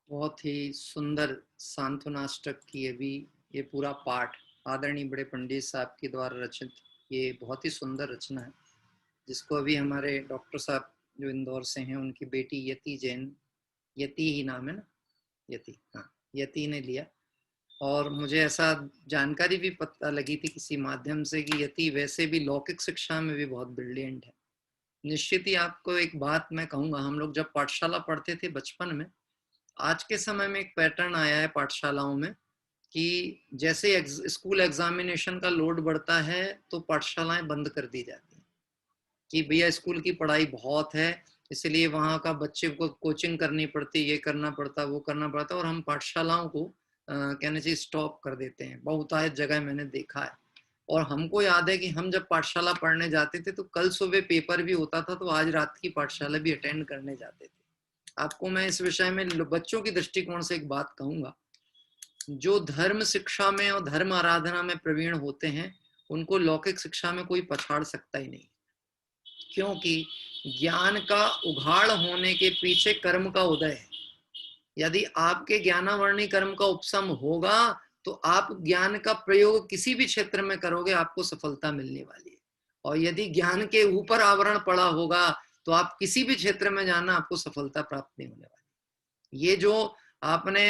बहुत ही सुंदर सांत्वनाष्टक की अभी ये पूरा पाठ आदरणीय बड़े पंडित साहब के द्वारा रचित, ये बहुत ही सुंदर रचना है, जिसको अभी हमारे डॉक्टर साहब जो इंदौर से हैं, उनकी बेटी यति जैन, यति ही नाम है ना, यति, हाँ, यति ने लिया। और मुझे ऐसा जानकारी भी पता लगी थी किसी माध्यम से कि यति वैसे भी लौकिक शिक्षा में भी बहुत ब्रिलियंट है। निश्चित ही आपको एक बात मैं कहूँगा, हम लोग जब पाठशाला पढ़ते थे बचपन में, आज के समय में एक पैटर्न आया है पाठशालाओं में कि जैसे स्कूल एग्जामिनेशन का लोड बढ़ता है तो पाठशालाएं बंद कर दी जाती हैं कि भैया स्कूल की पढ़ाई बहुत है, इसलिए वहाँ का बच्चे को कोचिंग करनी पड़ती, ये करना पड़ता, वो करना पड़ता, और हम पाठशालाओं को कहने चाहिए स्टॉप कर देते हैं। बहुतायत जगह मैंने देखा है। और हमको याद है कि हम जब पाठशाला पढ़ने जाते थे तो कल सुबह पेपर भी होता था, तो आज रात की पाठशाला भी अटेंड करने जाते थे। आपको मैं इस विषय में बच्चों की दृष्टिकोण से एक बात कहूंगा, जो धर्म शिक्षा में और धर्म आराधना में प्रवीण होते हैं उनको लौकिक शिक्षा में कोई पछाड़ सकता ही नहीं, क्योंकि ज्ञान का उघाड़ होने के पीछे कर्म का उदय है। यदि आपके ज्ञानावर्णी कर्म का उपशम होगा तो आप ज्ञान का प्रयोग किसी भी क्षेत्र में करोगे, आपको सफलता मिलने वाली है। और यदि ज्ञान के ऊपर आवरण पड़ा होगा तो आप किसी भी क्षेत्र में जाना, आपको सफलता प्राप्त नहीं होने वाली। ये जो आपने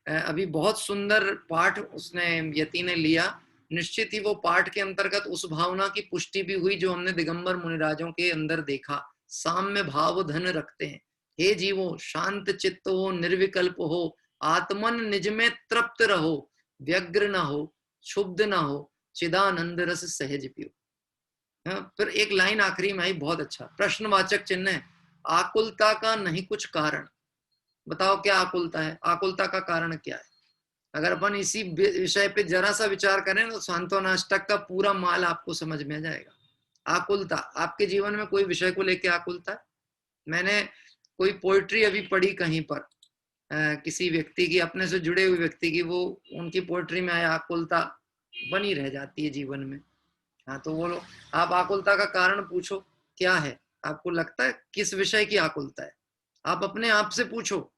अभी बहुत सुंदर पाठ उसने यति ने लिया, निश्चित ही वो पाठ के अंतर्गत उस भावना की पुष्टि भी हुई जो हमने दिगंबर मुनिराजों के अंदर देखा। साम्य भाव धन रखते हैं, हे जीवो शांत चित्त हो, निर्विकल्प हो, आत्मन निज में तृप्त रहो, व्यग्र न हो, क्षुब्ध न हो, चिदानंद रस सहज पियो। फिर एक लाइन आखिरी में आई, बहुत अच्छा, प्रश्नवाचक चिन्ह है, आकुलता का नहीं कुछ कारण। बताओ क्या आकुलता है, आकुलता का कारण क्या है? अगर अपन इसी विषय पे जरा सा विचार करें तो सांत्वनाष्टक का पूरा माल आपको समझ में आ जाएगा। आकुलता, आपके जीवन में कोई विषय को लेकर आकुलता है? मैंने कोई पोइट्री अभी पढ़ी कहीं पर, किसी व्यक्ति की, अपने से जुड़े हुए व्यक्ति की, वो उनकी पोइट्री में आया आकुलता बनी रह जाती है जीवन में। हाँ, तो वो आप आकुलता का कारण पूछो क्या है, आपको लगता है किस विषय की आकुलता है? आप अपने आप से पूछो।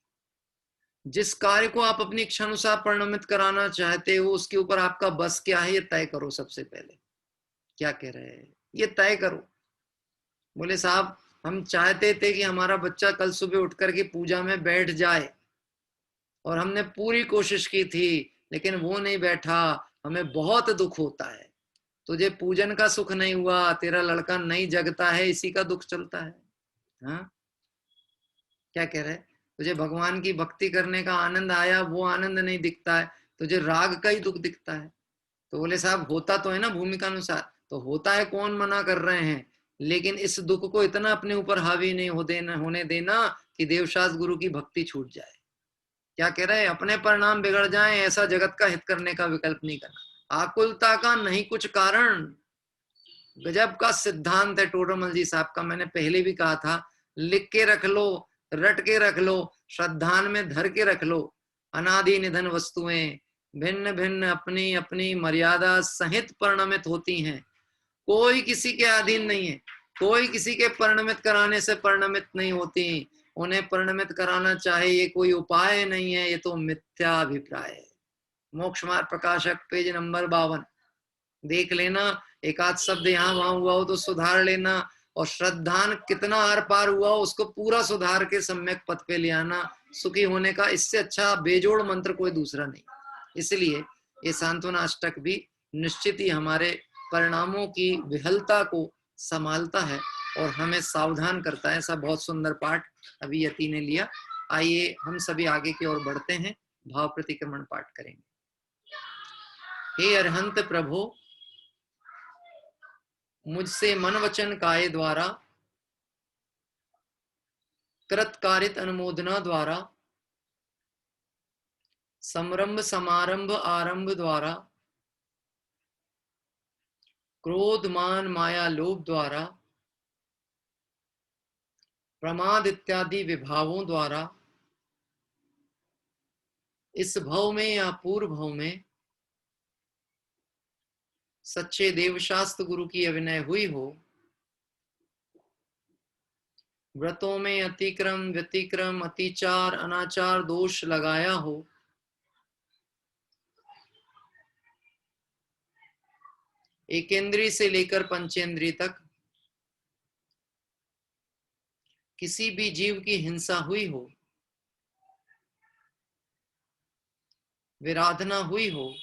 जिस कार्य को आप अपनी इच्छा अनुसार परिणमित कराना चाहते हो उसके ऊपर आपका बस क्या है, ये तय करो। सबसे पहले क्या कह रहे हैं, ये तय करो। बोले साहब हम चाहते थे कि हमारा बच्चा कल सुबह उठ करके पूजा में बैठ जाए, और हमने पूरी कोशिश की थी लेकिन वो नहीं बैठा, हमें बहुत दुख होता है। तुझे पूजन का सुख नहीं हुआ, तेरा लड़का नहीं जगता है, इसी का दुख चलता है। हाँ, क्या कह रहे, तुझे भगवान की भक्ति करने का आनंद आया, वो आनंद नहीं दिखता है, तुझे राग का ही दुख दिखता है। तो बोले साहब होता तो है ना भूमिका अनुसार, तो होता है, कौन मना कर रहे हैं, लेकिन इस दुख को इतना अपने ऊपर हावी नहीं होने देना कि देवशास्त्र गुरु की भक्ति छूट जाए। क्या कह रहे हैं, अपने परिणाम बिगड़ जाएं, ऐसा जगत का हित करने का विकल्प नहीं करना। आकुलता का नहीं कुछ कारण, गजब का सिद्धांत है टोडरमल जी साहब का। मैंने पहले भी कहा था, लिख के रख लो, रट के रख लो, श्रद्धान में धर के रख लो। अनादि निधन वस्तुएं भिन्न भिन्न अपनी अपनी मर्यादा सहित परिणमित होती हैं, कोई किसी के अधीन नहीं है, कोई किसी के परिणमित कराने से परिणमित नहीं होती। उन्हें परिणमित कराना चाहे ये कोई उपाय नहीं है, ये तो मिथ्या अभिप्राय है। मोक्ष मार्ग प्रकाशक पेज नंबर 52 देख लेना, एक आध शब्द यहाँ वहां हुआ हो तो सुधार लेना, और श्रद्धान कितना आर पार हुआ हो उसको पूरा सुधार के सम्यक पथ पे ले आना। सुखी होने का इससे अच्छा बेजोड़ मंत्र कोई दूसरा नहीं। इसलिए ये सांत्वना अष्टक भी निश्चित ही हमारे परिणामों की विहलता को संभालता है और हमें सावधान करता है। ऐसा बहुत सुंदर पाठ अभी यति ने लिया। आइए हम सभी आगे की ओर बढ़ते हैं, भाव प्रतिक्रमण पाठ करेंगे। हे अरहंत प्रभु, मुझसे मन वचन काय द्वारा कृतकारित अनुमोदना द्वारा समरंभ समारंभ आरंभ द्वारा क्रोध मान माया लोभ द्वारा प्रमाद इत्यादि विभावों द्वारा इस भव में या पूर्व भव में सच्चे देवशास्त्र गुरु की अभिनय हुई हो, व्रतों में अतिक्रम व्यतिक्रम अतिचार अनाचार दोष लगाया हो, एकेंद्रीय से लेकर पंचेंद्रीय तक किसी भी जीव की हिंसा हुई हो, विराधना हुई हो,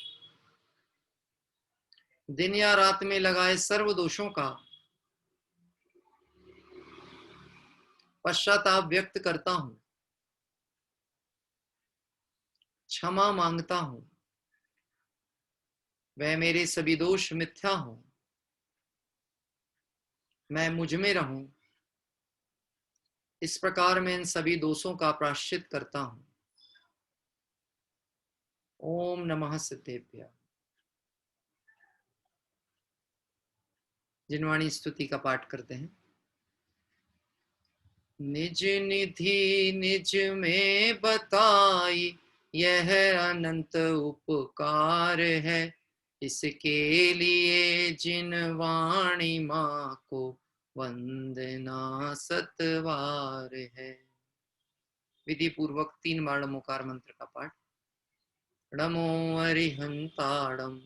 दिन या रात में लगाए सर्व दोषों का पश्चाताप व्यक्त करता हूं, क्षमा मांगता हूं, वह मेरे सभी दोष मिथ्या हो, मैं मुझ में रहूं, इस प्रकार मैं इन सभी दोषों का प्रायश्चित करता हूं। ओम नमः सिद्धेभ्यः। जिनवाणी स्तुति का पाठ करते हैं। निज निधि निज में बताई यह अनंत उपकार है, इसके लिए जिन वाणी माँ को वंदना सतवार है। विधि पूर्वक 3 बार नमोकार मंत्र का पाठ। नमो अरिहंताड़म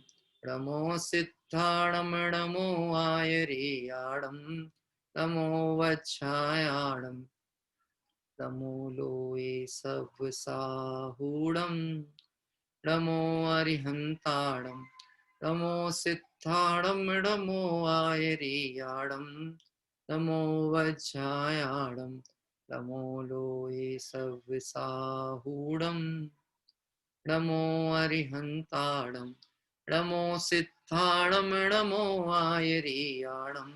नमो सिद्धाड़म नमो आयरेयाड़म नमो वच्छायाड़म नमो लोए सब साहूड़म नमो अरिहंताड़म नमो सिद्धाड़म नमो आयरेयाड़म नमो वच्छायाड़म नमो लोए सब साहूड़म नमो अरिहंताड़म नमो सिद्धाड़म नमो आयरेयाड़म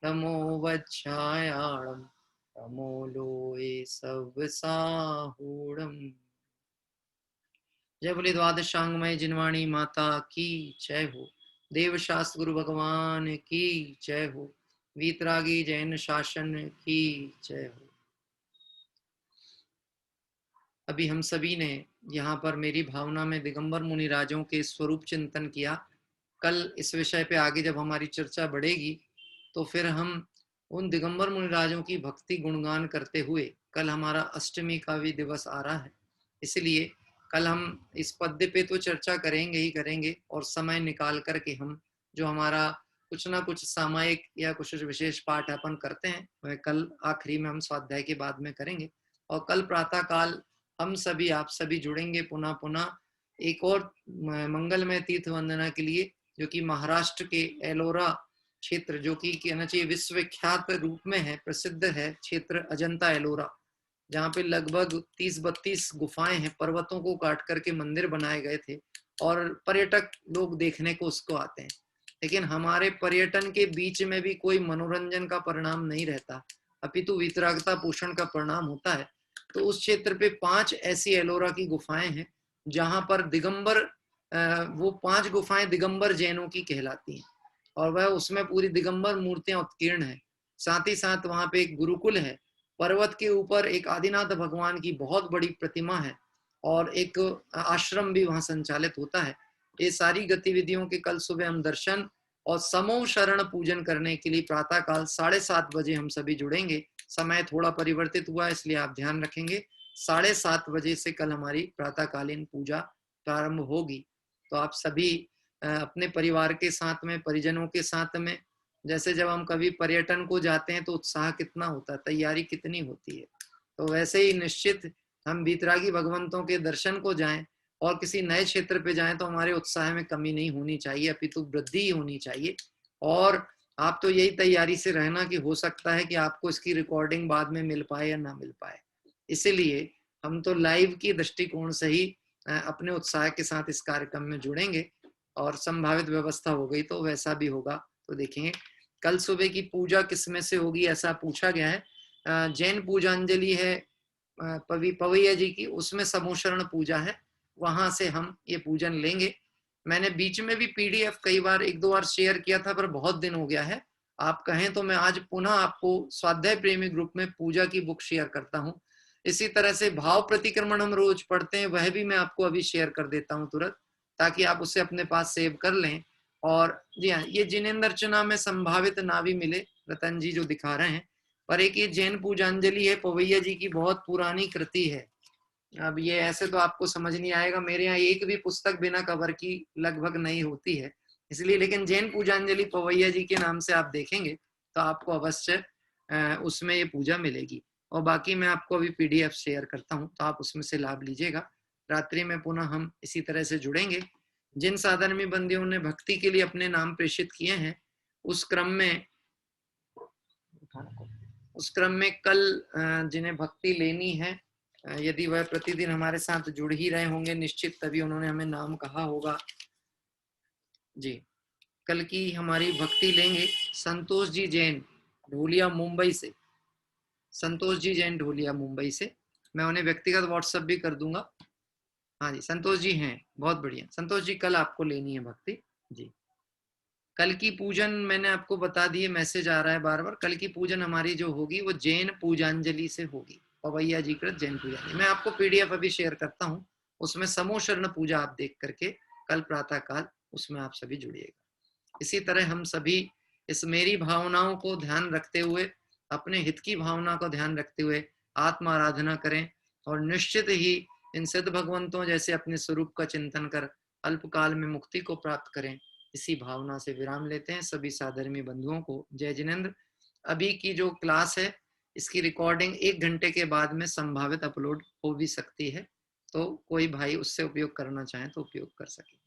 नमो वच्छायाड़म नमो लोए सब साहूड़म। जय बोले द्वादशांगमय जिनवाणी माता की जय हो। देव शास्त्र गुरु भगवान की जय हो। वीतरागी जैन शासन की जय हो। अभी हम सभी ने यहाँ पर मेरी भावना में दिगंबर मुनिराजों के स्वरूप चिंतन किया। कल इस विषय पे आगे जब हमारी चर्चा बढ़ेगी तो फिर हम उन दिगंबर मुनिराजों की भक्ति गुणगान करते हुए, कल हमारा अष्टमी का भी दिवस आ रहा है, इसलिए कल हम इस पद्य पे तो चर्चा करेंगे ही करेंगे, और समय निकाल करके हम जो हमारा कुछ ना कुछ सामायिक या कुछ विशेष पाठ अपन करते हैं वह कल आखिरी में हम स्वाध्याय के बाद में करेंगे। और कल प्रातः काल हम सभी आप सभी जुड़ेंगे पुनः पुनः एक और मंगलमय तीर्थ वंदना के लिए, जो कि महाराष्ट्र के एलोरा क्षेत्र, जो कि कहना चाहिए विश्वविख्यात रूप में है, प्रसिद्ध है क्षेत्र अजंता एलोरा, जहाँ पे लगभग 30-32 गुफाएं हैं, पर्वतों को काट करके मंदिर बनाए गए थे और पर्यटक लोग देखने को उसको आते हैं। लेकिन हमारे पर्यटन के बीच में भी कोई मनोरंजन का परिणाम नहीं रहता, अपितु वितरागता पोषण का परिणाम होता है। तो उस क्षेत्र पे 5 ऐसी एलोरा की गुफाएं हैं जहां पर दिगंबर, वो 5 गुफाएं दिगंबर जैनों की कहलाती हैं और वह उसमें पूरी दिगंबर मूर्तियां उत्कीर्ण है। साथ ही साथ वहां पे एक गुरुकुल है, पर्वत के ऊपर एक आदिनाथ भगवान की बहुत बड़ी प्रतिमा है और एक आश्रम भी वहां संचालित होता है। ये सारी गतिविधियों के कल सुबह हम दर्शन और समूह शरण पूजन करने के लिए प्रातः काल 7:30 बजे हम सभी जुड़ेंगे। समय थोड़ा परिवर्तित हुआ इसलिए आप ध्यान रखेंगे, 7:30 बजे से कल हमारी प्रातःकालीन पूजा प्रारंभ होगी। तो आप सभी अपने परिवार के साथ में, परिजनों के साथ में, जैसे जब हम कभी पर्यटन को जाते हैं तो उत्साह कितना होता है, तैयारी कितनी होती है, तो वैसे ही निश्चित हम वीतरागी भगवंतों के दर्शन को जाएं और किसी नए क्षेत्र पे जाएं तो हमारे उत्साह में कमी नहीं होनी चाहिए, अपितु वृद्धि ही होनी चाहिए। और आप तो यही तैयारी से रहना कि हो सकता है कि आपको इसकी रिकॉर्डिंग बाद में मिल पाए या ना मिल पाए, इसीलिए हम तो लाइव की दृष्टिकोण से ही अपने उत्साह के साथ इस कार्यक्रम में जुड़ेंगे और संभावित व्यवस्था हो गई तो वैसा भी होगा। तो देखेंगे कल सुबह की पूजा किसमें से होगी ऐसा पूछा गया है। जैन पूजांजलि है पवैया जी की, उसमें समूहशरण पूजा है, वहां से हम ये पूजन लेंगे। मैंने बीच में भी पीडीएफ कई बार 1-2 बार शेयर किया था पर बहुत दिन हो गया है, आप कहें तो मैं आज पुनः आपको स्वाध्याय प्रेमी ग्रुप में पूजा की बुक शेयर करता हूँ। इसी तरह से भाव प्रतिक्रमण हम रोज पढ़ते हैं, वह भी मैं आपको अभी शेयर कर देता हूं तुरंत, ताकि आप उसे अपने पास सेव कर लें। और जी हाँ, ये जिनेंद्रचना में संभावित ना भी मिले, रतन जी जो दिखा रहे हैं, पर एक ये जैन पूजांजलि है, पवैया जी की बहुत पुरानी कृति है। अब ये ऐसे तो आपको समझ नहीं आएगा, मेरे यहाँ एक भी पुस्तक बिना कवर की लगभग नहीं होती है, इसलिए, लेकिन जैन पूजांजलि पवैया जी के नाम से आप देखेंगे तो आपको अवश्य उसमें ये पूजा मिलेगी। और बाकी मैं आपको अभी PDF शेयर करता हूँ, तो आप उसमें से लाभ लीजिएगा। रात्रि में पुनः हम इसी तरह से जुड़ेंगे। जिन साधर्मी बंदियों ने भक्ति के लिए अपने नाम प्रेषित किए हैं, उस क्रम में कल जिन्हें भक्ति लेनी है, यदि वह प्रतिदिन हमारे साथ जुड़ ही रहे होंगे निश्चित, तभी उन्होंने हमें नाम कहा होगा जी। कल की हमारी भक्ति लेंगे संतोष जी जैन ढोलिया मुंबई से। संतोष जी जैन ढोलिया मुंबई से, मैं उन्हें व्यक्तिगत व्हाट्सएप भी कर दूंगा। हाँ जी, संतोष जी हैं, बहुत बढ़िया। संतोष जी, कल आपको लेनी है भक्ति जी। कल की पूजन मैंने आपको बता दिए, मैसेज आ रहा है बार बार। कल की पूजन हमारी जो होगी वो जैन पूजांजलि से होगी, पवैया जी कृत जैन पूजांजलि। मैं आपको PDF अभी शेयर करता हूँ, उसमें समूह शरण पूजा आप देख करके कल प्रातः काल उसमें आप सभी जुड़िएगा। इसी तरह हम सभी इस मेरी भावनाओं को ध्यान रखते हुए, अपने हित की भावना को ध्यान रखते हुए आत्म आराधना करें, और निश्चित ही इन सिद्ध भगवंतों जैसे अपने स्वरूप का चिंतन कर अल्पकाल में मुक्ति को प्राप्त करें। इसी भावना से विराम लेते हैं। सभी साधर्मी बंधुओं को जय जिनेंद्र। अभी की जो क्लास है, इसकी रिकॉर्डिंग 1 घंटे के बाद में संभावित अपलोड हो भी सकती है, तो कोई भाई उससे उपयोग करना चाहे तो उपयोग कर सके।